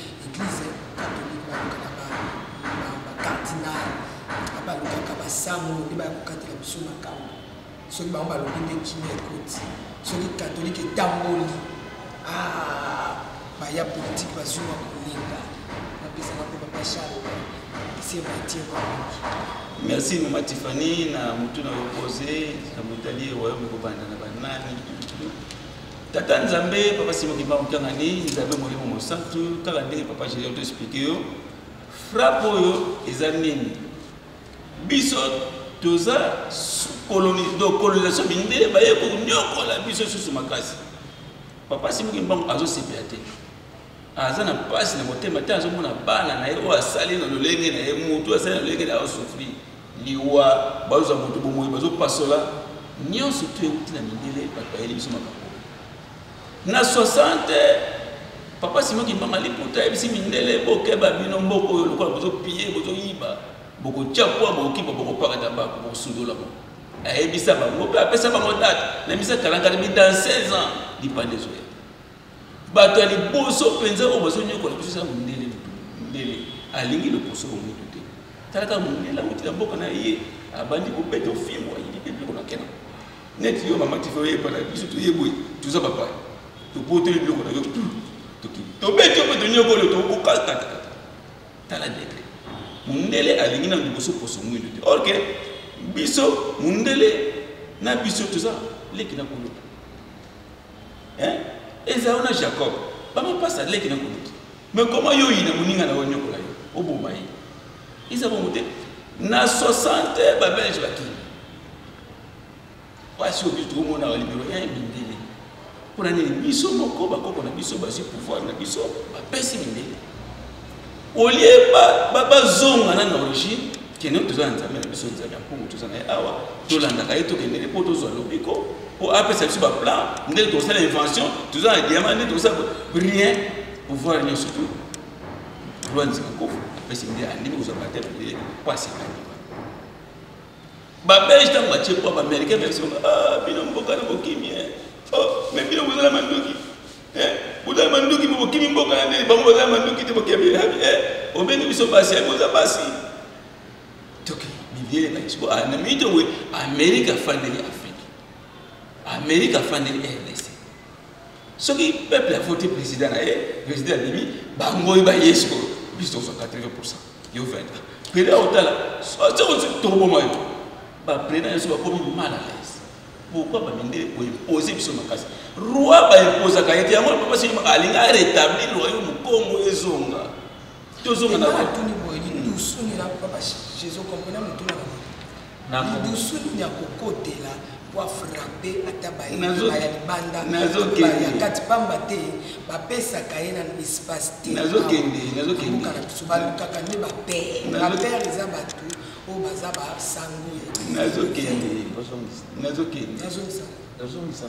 basango nde bakokatela biso makambo soki bango balobi nde kini ekoti soki catholique etamboli baya politique bazwima kolinga napesaka mpe papa Charles esi ebatie bamingi. Merci Mama Tiffany na mutu na opposé na mutali royaume kobanda na banani Tata Nzambe papa Simon Kimbangu Kangani Nzambe molimo mosantu kala ndenge papa j'ai auto expliquer yo frappe oyo eza nini biso toza colonisation mindele baye ko nyokola biso susu makasi papa Simon Kimbangu azo sepiate aza na pasi na motema te azomona bana na ye oyo asali na lolenge na ye mutu asali na lolenge na ye osufri liwa bazoza moto bomoi bazopasola nyonso to euti na mindele bato bayeli biso makambo na 60 papa Simon Kimbangu aliputa ayebisi mindele bokeba bino mboko oyo lokola bozopiye bozoyiba bokotia poa bokokiba bokopakata bako bokosundola mo ayebisa bango mpe apesa bango date na misa kalangala mi dans 16 ans lipande zoya bato ya liboso mpenza oyo bazonyokola biso eza mindele alingi loposo bomutu te talaka mondele awuti na mboka na ye abandi kobeta ofimwa ayibi mpe biloko na kena neti yo mama Tiffany oyebana biso toyeboye toza papa topoteli biloko na yo tobeti yo mpe tonyokoli tokokakatakata tala dekre mondele alingi na liboso poso mwindu te or ke biso mondele na biso toza leki na kolutu ezao na Jacob bamapasa leki na kolutu mais comment yo yina moninga na onyokola yo oboma ye isa bongo te na 60 babelge bakini pasi obi tokomona balibiro ya mindele mpona nini biso moko bakoko na biso bazwi pouvoir na biso bapesi mindele olie bazonga na origine kene toza na nzambe na biso nzambe ya mpungu toza na ye awa tolandaka ye tokendele mpo tozwa lobiko mpo apesa biso baplan ndenge tokosala invention toza na diamant nde tokosala rien pouvoir nyonso tu roi nzika kofu apesi nde andimi kozwa bateme nde pasi ekandima babelge ntango batie po baaméricain babisibanga bino mboka na bokimi mais bino bozala manduki bozala manduki mo bokimi mboka na ndeni bango bozala manduki te bokemi obeni biso basi boza basi toki bibiele baisipo na minute oyo amérique afandeli afrique amérique afandeli RDC soki peuple a voté président na ye président alimi bango bayesu biso tozwa 80% yo 20 président otala soki tokoboma yo baprésident nyonso bakomi mal à l'aise pourquoi bamindele koimpose biso makasi roi baimposaka ye te yango papa Simon alingi arétablir royaume Congo ezonga tozonga na batuni boyini dusuni na papa Jésus comprendre mutuna na dusuni ya kokotela pour frapper ata baye ya libanda ya kati pamba te bapesaka ye na espace te nazokende kana biso nde bapere eza bato oyo baza basango nazongisa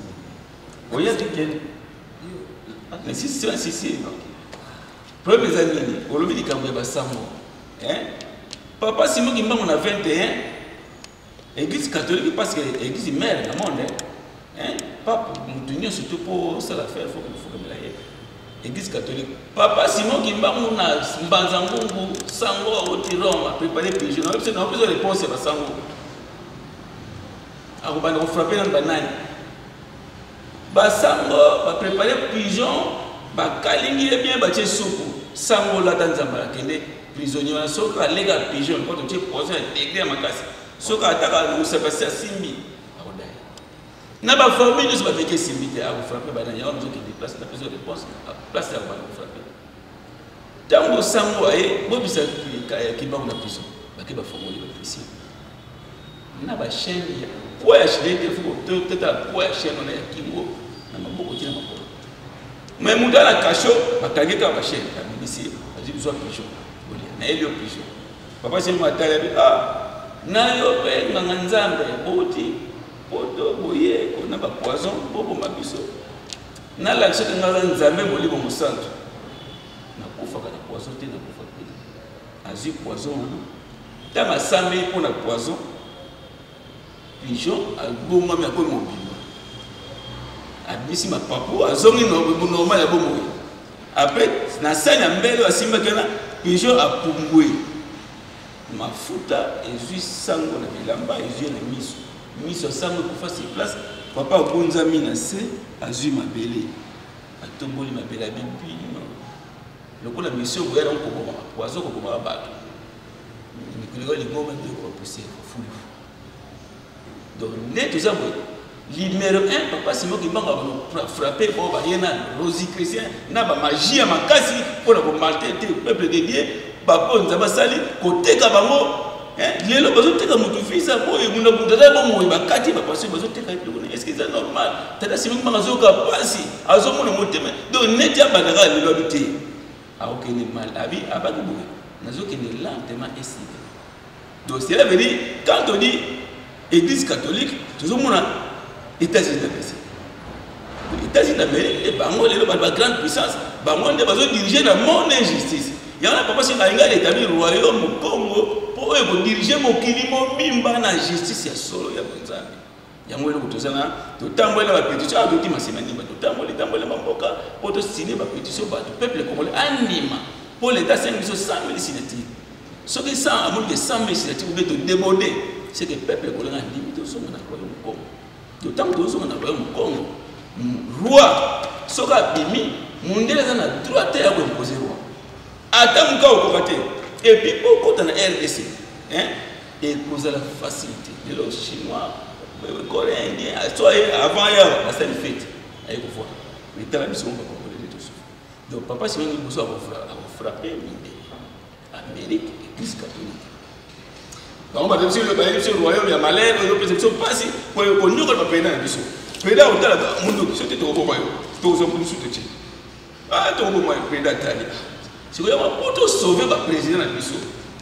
oya tikeni si problème eza nini olobi likambo ya basango papa Simon Kimbangu na 21 église catholique parce que église mère na monde pape mutu nyonso surtout mpo osala faire fokamela ye église catholique papa Simon Kimbangu na mbanza ngungu sango auti Rome apréparé pigeon na biso réponse ya basango akobanda kofrappe na banani basango bapréparé pigeon bakalingi ye bien batie supu sango lata nzamba akende prisonnier wana soki alega pigeon mpo totie poison ya degré ya makasi soki ataka usapasi asimbi akodaya na bafamille nyonso baveki esimbi te akofrappe banani yango nazokende place na pesa réponse place ya kobanda kofrappe ntango sango aye bobisa Kimbangu na prison bake bafongoli baprisier na bachaine po ya chine te foko totala po ya chaine wana ya kingo na maboko tina makolo mais mutu ana kasho bakangi kaka bachaine abimisi azwi bizwa pigeon na elio pigeon papa Simon atala bi na yo mpe nganga nzambe boti poto boye kona bapoison boboma biso nalakisa te nganga nzambe molimo mosantu nakufaka na poison te nakufa te azwi poison wana ntango asambi mpona poison pigeon abongami akomi mobimba abimisi mapapu azongi normal ya bomoi apres na sani ya mbele asimbaki wana pigeon apumbwe mafuta ezui sango na bilamba ezui na miso miso sango kufa sur place papa okonza mina se azui mabele atomboli mabele bibi lokola mission boya donc ko poison ko ba bato ni ko li ngoma de ko pousser fou donc net tout ça numéro 1 papa Simon qui m'a frappé pour ba yena rosi chrétien na ba magie ya makasi pour ko maltraiter le peuple de Dieu papa nzaba sali ko teka bango lelo bazo teka mutu fisa boye muna kutata bo moyi bakati ba passer bazo teka est-ce que c'est normal tata Simon qui m'a zoka pasi azo mona motema donc net ya banaka lelo bité a aucun mal abi abaki boye nazoki ne lentement essayer donc cela veut dire quand on dit église catholique tout le monde États-Unis d'Amérique. Les États-Unis d'Amérique, les banques, les grande puissance, les banques ont dirigé dans le monde injustice. Il y a un papa qui a établi le royaume au Congo pour diriger mon kilimo bimba na justice ya solo ya bonzambi. Il y a un kutozana to tambola ba pétition a doki masemani ba to tambola mamboka pour to signer ba pétition ba to peuple congolais anima pour l'état 5 100 000 signatures. Ce qui ça à moins de 100 000 signatures vous devez déborder, c'est que peuple congolais a limité au sommet na royaume Congo. D'autant que nous avons un Congo, roi, soka bimi, mundele na droit à imposer roi. Attends au côté. Et puis au côté de la RDC, et cause la facilité. Les Chinois, les Coréens, Indiens, avant hier, c'est une fête. Allez vous voir. Mais t'as la mission pour comprendre tout ça. Donc papa, si vous besoin de frapper l'Amérique, l'Église catholique. Donc, on va dire que le royaume a malheur, on peut se passer pour qu'on n'y ait pas de pédale. Pédale, on a un monde qui est au royaume. Tous ont pu soutenir. Ah, tout le monde est pédale. Si vous avez pour sauver le président de l'Église,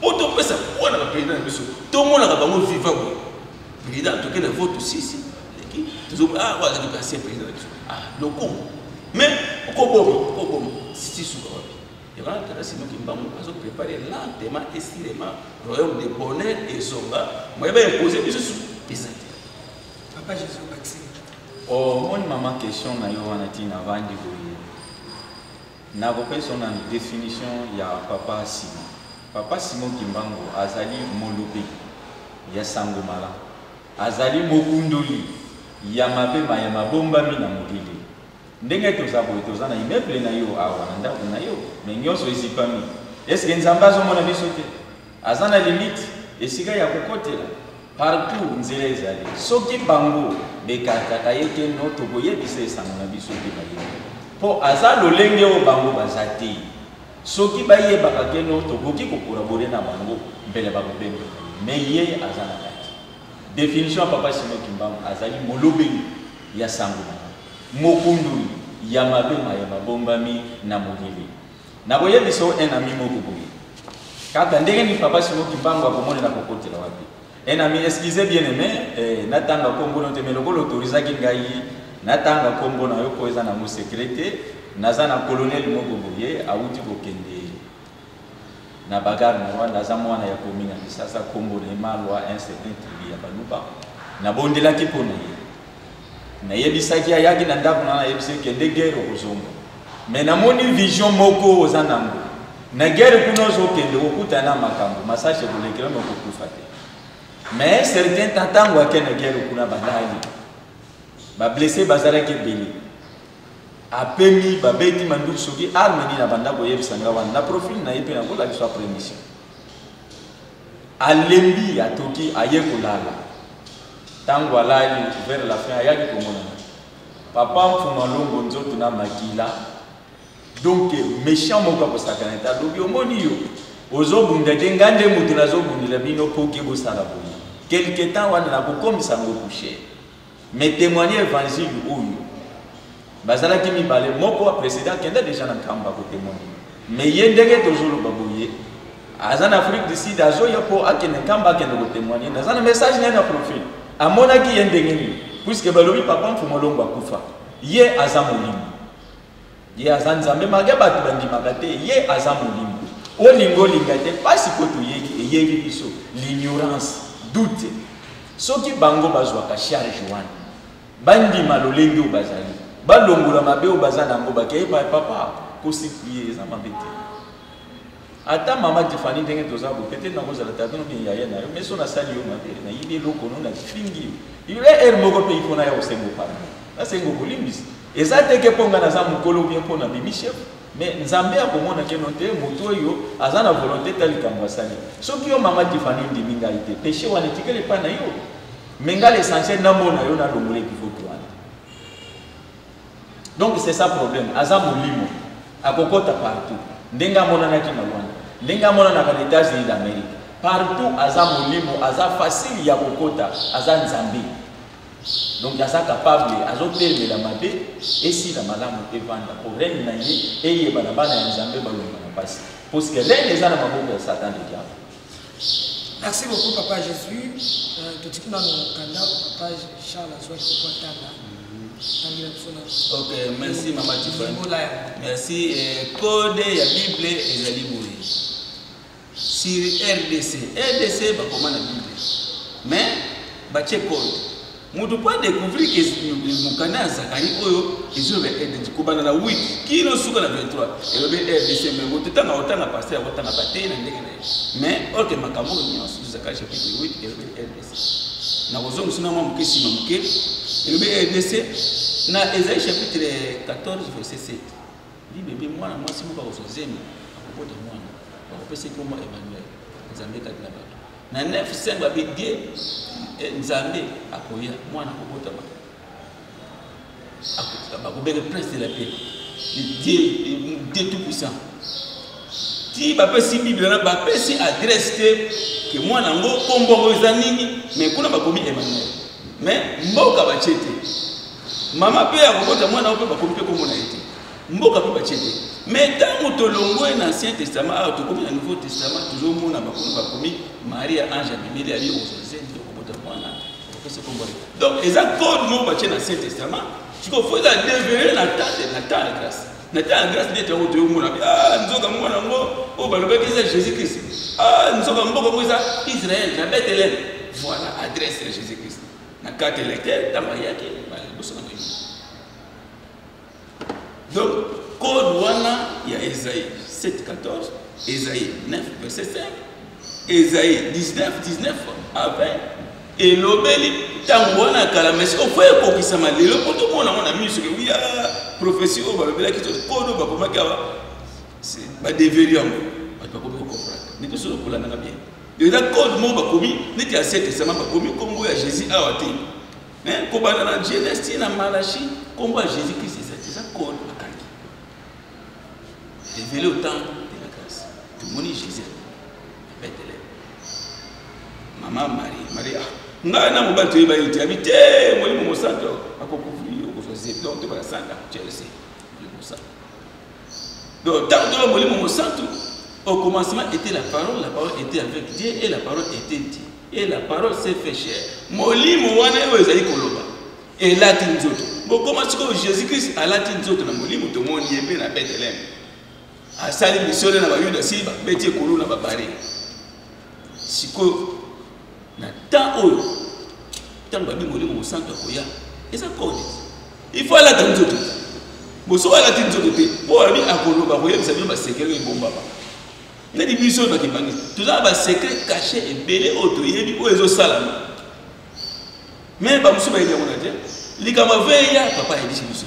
pour faire ça, pour le président de l'Église, tout le monde a un vivant. Le président, en tout cas, le vote aussi. Tout le monde a un président de l'Église. Ah, le con. Mais, si tu et voilà, c'est nous qui nous préparer lentement et sûrement le royaume de bonheur et somba. Moi, je vais poser des choses. Papa Jésus Maxime. Oh, mon maman question na yo wanatina vandi boye. Na bopeso na définition ya papa Simon. Papa Simon Kimbangu azali molobi ya sangomala. Azali mokundoli ya mabema ya mabomba mina mugili. Ndenge toza na immeuble na yo awa na ndako na yo mais nyonso ezipami est-ce que nzambe azomona biso te aza na limite esika ya kokotela partout nzela ezali soki bango bekataka ye te no tokoyebisa esango na biso te bayebi mpo aza lolenge oyo bango baza te soki bayebaka ke no tokoki kokolabore na bango mbele bakobembe mais ye aza na kati définition ya papa Simon Kimbangu azali molobeli ya sango mokunduli ya mabema ya mabombami na mokili na boyebiso un ami moko boye kata ndenge ni papa Simon Kimbangu akomonela kokotela wapi un ami excusez bien aimé natanga kombo no te meloko l'autorisaki ngai natanga kombo na yo ko eza na mo secrétaire naza na colonel moko boye awuti kokende na bagarre na Rwanda aza mwana ya komina sasa kombo na malwa un certain tribu ya baluba na bondelaki pona ye na yebisaki ayaki na ndako na yebisi kende guerre okozonga mais namoni vision moko ozanango na guerre kuna ozokende okutana makambo massage kolekela mokokufa te mais certains tatango akena guerre kuna badali ba blessé bazalaki ebele apemi babeti manduku soki arme ni na bandako yebisanga wana na profil na yepe na kola biso après mission alembi atoki aye kolala tango alali vers la fin ayaki komona papa mfuma longo nzoto na makila donc méchant moko akosakana ta lobi omoni yo ozobunda te ngande mutu nazobundela bino poki bosala boye quelque temps wana nakokomisa ngo coucher mais témoigner évangile oyo bazalaki mibale moko wa président kende déjà na kamba ko témoigner mais ye ndenge tozoloba boye aza na Afrique du Sud azoya po akene kamba akende ko témoigner naza na message na profil amonaki ye ndenge nini puisque balobi papa mfuma longo akufa ye aza molimo ye aza nzambe malgré bato bandimaka te ye aza molimo olingo linga te pasi po toyeki eyeki biso l'ignorance doute soki bango bazwaka charge wana bandima lolenge oyo bazali balongola mabe oyo baza nango bakeyeba papa kosiplie eza mabe te ata mama Tiffany ndenge tozabo peut-être na kozala tata no bien yaya na yo mais sona sali yo mabe na yidi loko no na fingi il est moko pe ifona ya osengo pardon na sengo bolimbisi eza teke ponga na za mukolo bien pona bibi chef mais nzambe akomona ke note moto yo aza na volonté tali kamba sali soki yo mama Tiffany ndiminga ite péché wana tikele pa na yo menga l'essentiel na mona yo na longole ki faut wana donc c'est ça problème aza molimo akokota partout ndenga mona na kina wana ndenga mona na les États-Unis d'Amérique partout aza molimo aza facile ya kokota aza nzambe donc aza capable azotelme la mabe et si la malamu evanda pour reine na ye et yeba na bana ya nzambe balonga na pasi parce que reine eza na maboko ya Satan de diable. Merci beaucoup Papa Jésus. Tout ce Papa Charles Ok, merci Maman Tiffany. Merci. Code ya Bible ezali boye. Sur RDC. RDC ba comment la Bible. Mais ba check code. Mutu pas découvrir que mukana Zakari oyo ezobe RDC kubana na 8 kilo suka na 23. Elobe RDC mais mutu tanga otanga passer otanga baté na ndenge na. Mais ok makambo nyonso Zakari chapitre 8 elobe RDC. Na kozongo sina mwa mukesi mamuke. Elobe RDC na Esaïe chapitre 14 verset 7. Dit bébé moi na mwasi muka kozozemi akopota mwana. Bakopesa kombo Emmanuel. Nzambe kadina ba. Na 9:5 babidie Nzambe akoya mwana kokota ba. Akotaba kobele prince de la paix. Dieu tout puissant. Ti ba pesi Bible na ba pesi adresse que mwana ngo kombo ezanini mais kuna bakomi Emmanuel. Mais mboka ba chete. Mama pe akokota mwana ope bakomi pe kombo na ete. Mboka pe ba chete. Mais tant que tolongo dans l'Ancien Testament, dans le Nouveau Testament, toujours mon bakomi Marie Ange Abimeli ali ozoze ndokobota mwana. Donc les accords non bâtis dans l'Ancien Testament, tu faut la déverrer la grâce. La grâce d'être au Dieu mon ah nzoka mwana ngo o baloba que c'est Jésus-Christ. Ah nzoka mboko ko ça Israël, la Bethléem. Voilà adresse de Jésus-Christ. Na carte électorale tamayaki bale boso na. Donc code wana ya Esaïe 7:14, Esaïe 9 verset 5, Esaïe 19 à 20 et l'obéli tangwana kala mais on fait ko kisama lelo pour tout monde on a mis sur oui prophétie au balobela ki to code ba koma kawa c'est ba deverium ba ko comprendre ni to solo kula na bien de la code mo ba komi ni ti a 7 testament ba komi kombo ya Jésus awate hein ko ba na Genèse na Malachi kombo ya Jésus Christ c'est ça code révélé au temps de la grâce. Tout le monde est Jésus. Bethléem. Maman Marie. Nga na mobatu yeba yiti habite molimo mosanto akokuvuli okozozé donc te bala santa Chelsea le mosanto. Donc tant que molimo mosanto au commencement était la parole était avec Dieu et la parole était Dieu et la parole s'est fait chair. Molimo wana ezali koloba et là tinzoto. Bon comment est-ce que Jésus-Christ a la tinzoto na molimo to moni yembe na Bethléem. Asali missionné na bayuda si ba beti ekolo na babare siko na temps oyo tant ba bimoli mo santo koya eza code il faut la tanzoto boso ala tinzoto te po abi akolo ba koya bisa ba secret bomba ba na di mission ba kibangi tuza ba secret caché et belé auto yebi o ezo salama mais ba musuba ile mona te likama veya papa edishi biso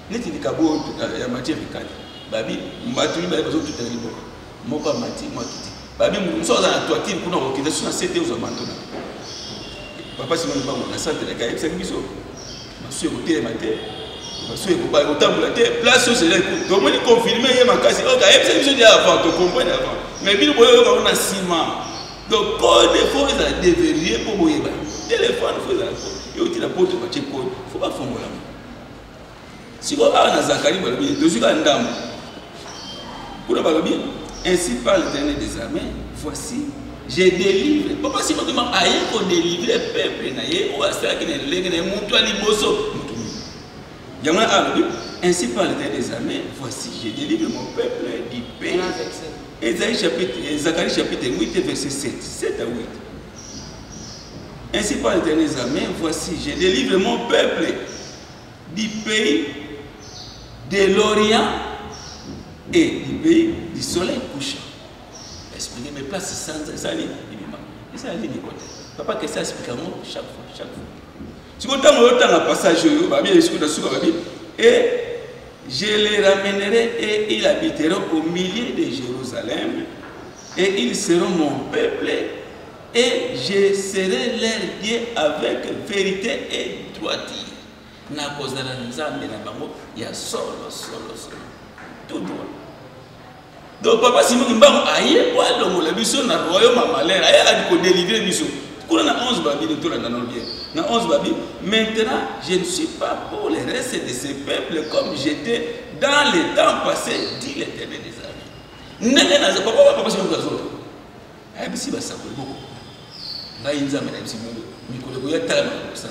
neti likabo ya Matthieu 24 babi mbatu ni bazo tout à libo moko mati moi kiti babi musoza na toitine kuna okita suna sete uzo mandona papa simoni bango na centre de la kaye biso masu ko te mate masu ko ba otambula te place c'est là to moni confirmer ye makasi o ka yebisa biso dia avant to comprendre avant mais bino boyo ko na ciment donc code faut ça déverrouiller pour boyeba téléphone faut ça yo ti la porte ba check code faut pas fongola si vous avez un Zacharie, vous avez un ndam. Ainsi parle l'Éternel des armées, voici, j'ai délivré. Pourquoi si vous demandez à y pour délivrer le peuple, ou à cela qui n'est pas ainsi parle l'Éternel des armées, voici, j'ai délivré mon peuple du pays. Zacharie chapitre 8, verset 7 à 8. Ainsi parle l'Éternel des armées, voici, j'ai délivré mon peuple du pays de l'Orient et du pays du soleil couchant. expliquer mes places sans ça ni et ça ligne côté papa que ça explique chaque fois si on t'a un passage ba bien est-ce que dans suka ba et je les ramènerai et ils habiteront au milieu de Jérusalem et ils seront mon peuple et je serai leur Dieu avec vérité et droiture. Na kozala nzambe na bango ya solo tout droit. Donc papa Simon Kimbango aye kwa longola biso na royaume malheur aye a ko délivrer biso. Kuna na 11 babi de tout la dans bien. Na 11 babi maintenant je ne suis pas pour les restes de ces peuples comme j'étais dans les temps passés dit l'Éternel des armées. Nene na papa Simon Kimbango. Aye bisi ba sakole beaucoup. Ngai nzambe na bisi mungu mikolo ko ya tala ça.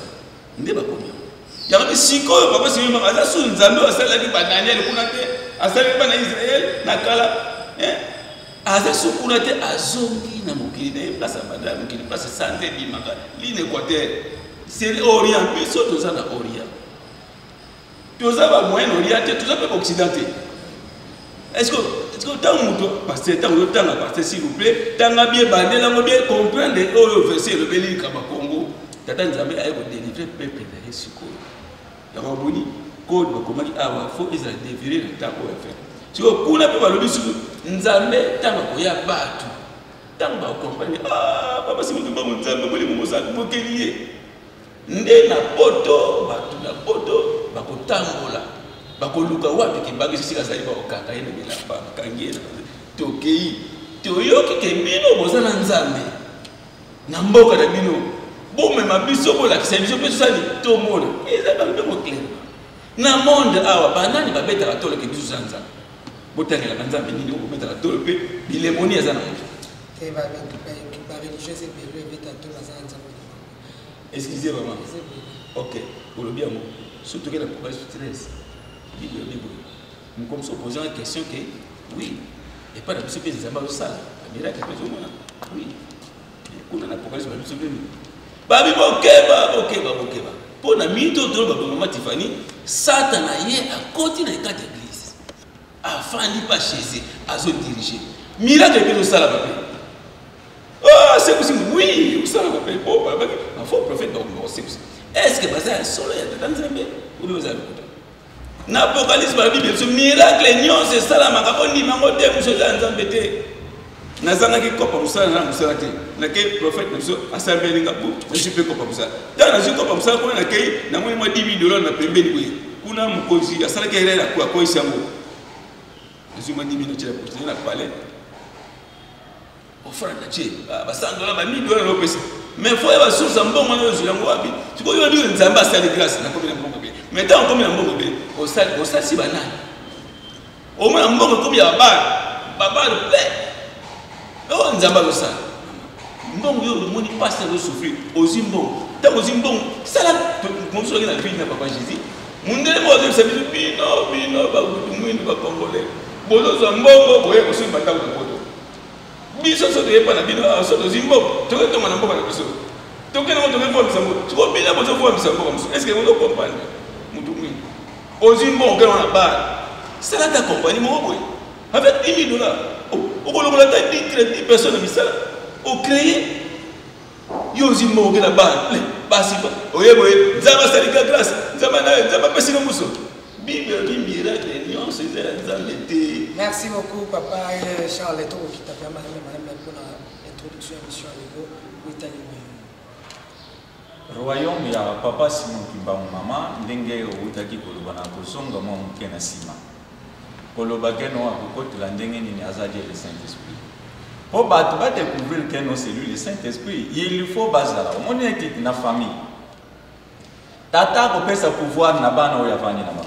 Ndeba komi. Ya ba siko papa Simon Kimbango aza su nzambe osala ki ba Daniel kuna te asali ba na Israël na kala aza su kuna te azongi na mokili na place madame mokili place santé bimaka ligne équateur c'est orient biso toza na orient toza ba moyen orient te toza pe occidenté est-ce que tant muto pasteur tant le temps pasteur s'il vous plaît tant a bien bandela mo bien comprendre le verset le beli ka ba Congo tata nzambe aye ko délivrer peuple na Siko ya baboni code ba komaki awa faut ils a dévirer le temps au faire si on kuna pe ba lobi su nzambe tanga ko ya batu tanga ba comprendre papa si mutu ba nzambe boli mo sa ko keliye nde na poto batu na poto ba ko tambola ba ko luka wapi ki bagi sika sali ba okaka ene bila ba kangiela tokei toyoki ke bino bozana nzambe na mboka na bino bon mais ma biso ko la service pe sali to mona ezaba mbemo clair na monde awa banani ba beta ka tolo ke biso sanza botangela nzambe nini ko beta ka tolo pe bilemoni azana mo et ba religieux c'est bien beta to bazanza. Excusez maman. OK, pour le bien surtout que la progrès stress. Nous comme ça posons la question que oui et pas la biso pe nzamba ça la miracle pe zo mona oui kuna na progrès ba biso pe babi bokeba pour na mito to ba mama Tiffany Satan aye à côté na état d'église afin li pas chez azo diriger miracle que ça la papa c'est possible oui ça la papa oh baba il faut prophète donc c'est est-ce que ça solo ya tata nzambe ou nous allons na apocalypse ba bible so miracle nyon c'est ça la makako ni mango te muso nzambe te nazanga ki kopa musala na musala te na ke prophète muso asambeli ngabu je suis peu kopa musala dans na kopa musala ko na ke na moi $10,000 na pembeni ko kuna mukozi asala ke rela kwa ko isango je suis $10,000 pour na palais offrande che ba $100 ba $1,000 lo pesa mais faut y avoir source mbongo na zo yango wapi siko yo ndi nzamba asali grâce na komi na mbongo be mais tant komi na mbongo be osali si banani au moins mbongo komi ya baba le père oh nzamba lo sala mbongo yo le moni passe de souffrir aux mbongo tant aux mbongo sala mon so na vie na papa Jésus mundele mo zo sabi bino ba mwini ba congolais bozo zo mbongo boye ko simba ta ko bodo biso so de pa na bino so do mbongo to to na mbongo na biso to ke no to ke fo msambo to bila bozo fo msambo est ce que vous comprenez mutu mwini aux mbongo ke na ba sala ta compagnie mo boye avec $10,000 au Congo, la taille de 10 personnes au créé, Yosi Mogue la balle, Basiba, Oye, Zaba Salika grâce, Zaba Pessimo Mousso. Bible, miracle, nuance, merci beaucoup, papa Charles Leto, qui t'a permis pour l'introduction à l'émission à l'ego, où est Royaume ya papa Simon Kimbango mama, ndenge utaki kolobana kozonga mo mukena sima. Kolobakeno akokotela ndenge nini azali le Saint-Esprit. Pour battre découvrir que non c'est lui le Saint-Esprit, il faut bazala. On est dans la famille. Tata ko pesa pouvoir na bana oya vani na mama.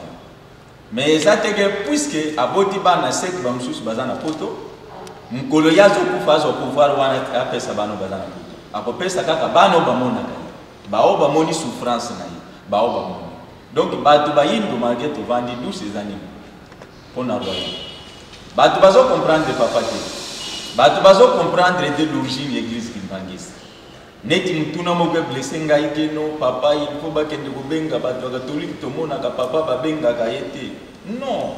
Mais ça te que puisque aboti bana sek ba msusu bazana poto, mkolo yazo kufa zo pouvoir wana apesa bana bazana poto. Ako pesa kaka bana ba mona ka. Bao ba moni souffrance na yi. Bao ba moni. Donc batu ba yindo malgré to vandi tous ces animaux. Pour na royaume. Batu bazo comprendre papa te. Batu bazo comprendre de l'origine l'église Kimbangisa. Neti mtuna moke blessé ngai keno papa il faut ba kende ko benga batu catholique to mona ka papa ba benga ka yete. Non.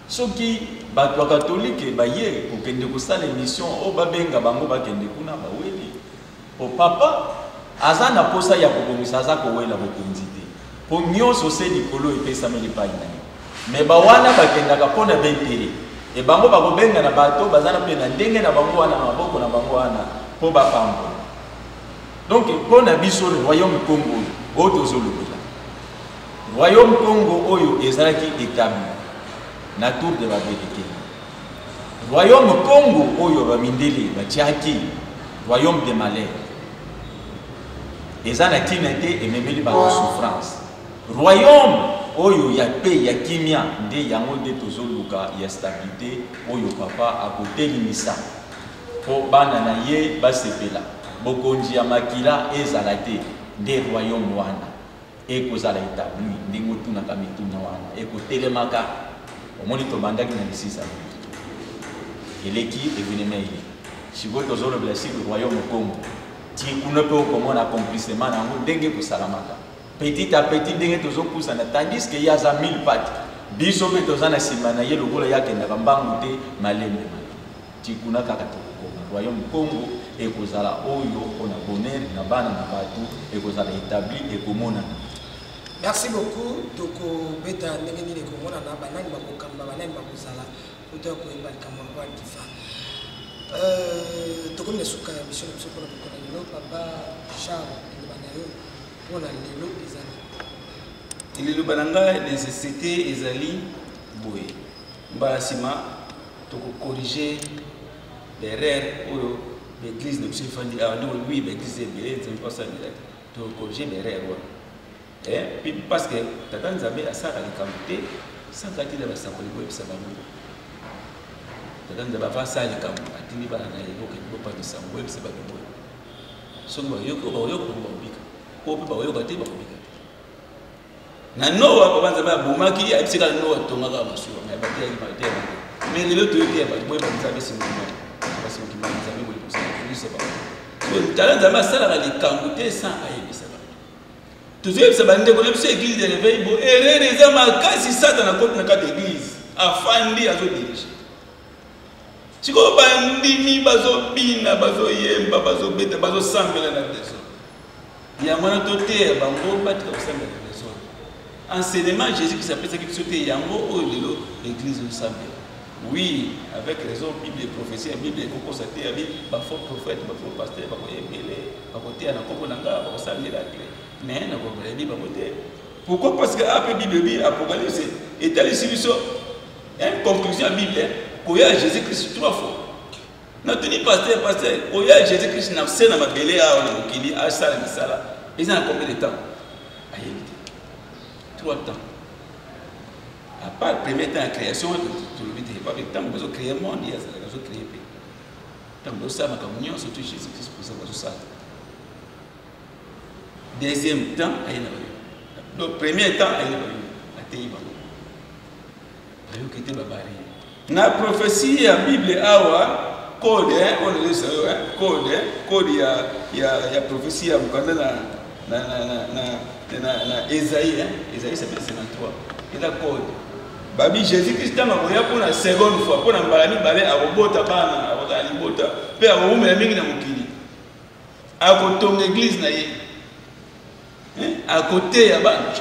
soki bato catholique baye kokende kosala émission o babenga bango bakende kuna baweli po papa aza na posa ya kobongisa aza kowela bokonzi te po nyonso se likolo epesameli epai na ye me bawana bakendaka mpona bentere e bango bakobenga na bato baza na mpe na ndenge na bango wana na maboko na bango wana mpo bapambola donc mpona biso le royaume Congo oyo tozolobela royaume Congo oyo ezalaki établi na tour de babeleke royaume Congo oyo bamindele batiaki royaume de malheur eza na ntina te ememeli bango souffrance royaume oyo ya paix ya kimia nde yango nde tozoluka ya stabilité oyo papa akotelimisa mpo bana na ye basepela bokonzi ya makila ezala te nde royaume wana ekozala établi ndenge otunaka mituna wana ekotelemaka omoni tobandaki na lisisa eleki evenema ye sikoyo tozolobela si le royaume Congo ti kuna mpe okomona accomplissement nango ndenge kosalamaka petit à petit ndenge tozopusana tandis que yaza 1000 pattes biso mpe toza na nsima na ye lokola yakendaka mbangu te malembe ti kuna kaka tokokoma royaume Congo ekozala oyo mpona bonheur na bana na bato ekozala établi ekomonana. Merci beaucoup. Toko beta ndenge nini komonana banani bakokamba banani bakozala oto koyeba likambo ya difa toko na suka ya mission biso mpona kokona lelo papa Charles elobana yo mpona lelo ezali liloba na ngai nécessité ezali boye mbala nsima tokokorrige l'erreur oyo l'église na biso efandi awa ndenge olobi baeglise ebele nzambe mpasalelaki tokokorrige l'erreur wana puis parce que tata nzambe asala likambo te sanka atina basakoli boyebisa bango tata nzambe ava asala likambo atindi bana na ye bopatisa ngo boyebisa bango boye soki bayoka bakobika po mpe bayoka te bakobika te na noa papa nzambe abomaki ayebisika na noa tongaka masuwa me bateyaki mais lelo toyoki ya bato boyeba nzambe simokimani basimokimani nzambe boyebisa bango tala nzambe asalaka likambo te sans ayebisa tozoyebisa bandeko na biso église de réveil bo erreur eza makasi satana akoti na kati église afandi azodirige sikoyo bandimi bazobina bazoyemba bazobeta bazosambela na desordre yango wana toteya bango batika kosambela na desordre enseignement jésus kristo apesaki biso te yango oyo lelo église osambela oui avec raison bible et prophétie ya bible ekokosa te yabi bafaux prophète bafaux pasteur bakoyebele bakoteya na kombo na nga bakosambela clé mais na kombola bible bango. Pourquoi? Parce que après Bible, Apocalypse étalé sur biso conclusion à Bible koya Jésus Christ 3 fois. Na tuni pasteur koya Jésus Christ na sena mabele awa na mokili asala misala. Ils ont combien de temps? Ayebite 3 temps. À part le premier temps la création tu le vite pas avec temps besoin créer monde il y a ça besoin créer paix. Tant besoin ça makamnyo surtout Jésus Christ pour ça besoin ça. Deuxième temps, le premier temps, la prophétie de la Bible, code, la prophétie de Esaïe, Esaïe c'est 53. Et la code. Babi Jésus-Christ pour la seconde fois, pour la balami balé à robota bana, à libota, puis à roum la mingi na mokili. À côté de l'église na ye. À côté ya bana.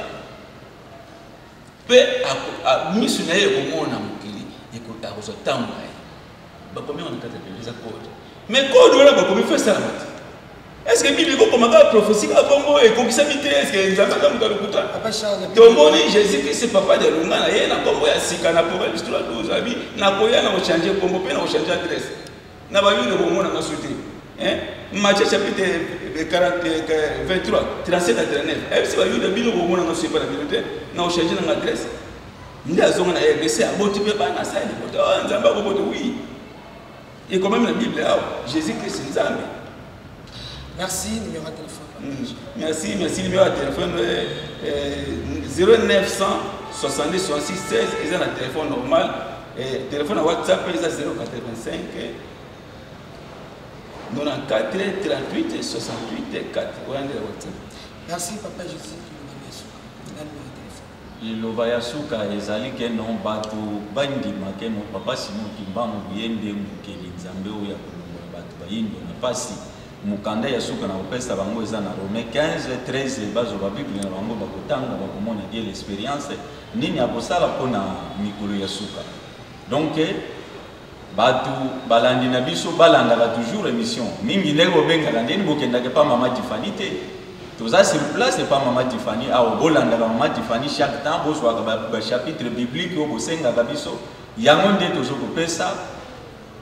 Puis à misu na ye komona mokili, ekota ko tamba. Ba combien on a les code. Mais code wala ba komi faire ça. Est-ce que Bible comme la prophétie à Congo et comme ça est-ce que nous avons dans le couteau Tomoni Jésus Christ c'est papa de Lunga na yena Congo ya sika na pour l'histoire 12 abi na koya na changer Congo pe na changer adresse na ba yule bomo na sauter Matthieu chapitre 23 37 à 39 est-ce que yule bino bomo na sauter pas la Bible na changer na adresse nda zonga na RDC aboti pe ba na ça ni boto nzamba ko boto oui et quand même la Bible là Jésus Christ c'est nzambe. Merci, numéro de téléphone. Merci, numéro de téléphone 0900 70 66 16, ils ont un téléphone normal. Téléphone à WhatsApp, ils ont 085 94 38 68 4. WhatsApp. Merci, Papa Jésus, pour le numéro de téléphone. liloba ya suka ezali ke non bato bandima ke non papa Simon Kimbangu yende mukeli nzambe oyo ya kolongola bato bayindo na pasi mukanda ya suka na kopesa bango eza na Rome 15 13 bazoba Bible na bango bakotanga bakomona ye l'expérience nini akosala mpona mikolo ya suka. Donc bato balandi na biso balandaka toujours émission mingi ndenge bobengaka ndeni bokendaka pa mama Tiffany te toza sur place pa mama Tiffany awo bolandaka mama Tiffany chaque temps bozwaka ba chapitre biblique oyo bosengaka biso yango nde tozokopesa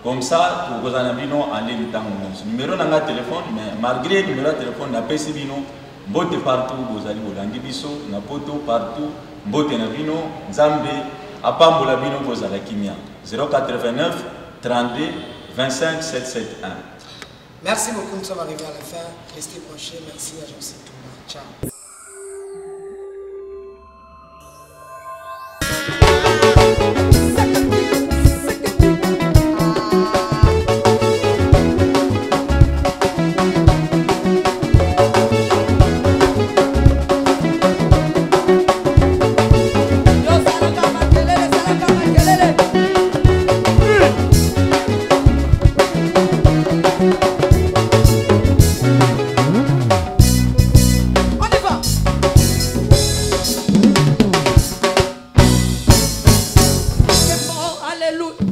comme ça tokozala na bino ande litango nyonso. Numéro na nga téléphone mais malgré numéro ya téléphone napesi bino mbote partout bozali bolandi biso na poto partout mbote na bino nzambe apambola bino bozala kimia 089 32 25 771. Merci beaucoup, nous sommes arrivés à la fin. Restez branchés. Merci à Jean-Sylvain. Ciao. Alléluia.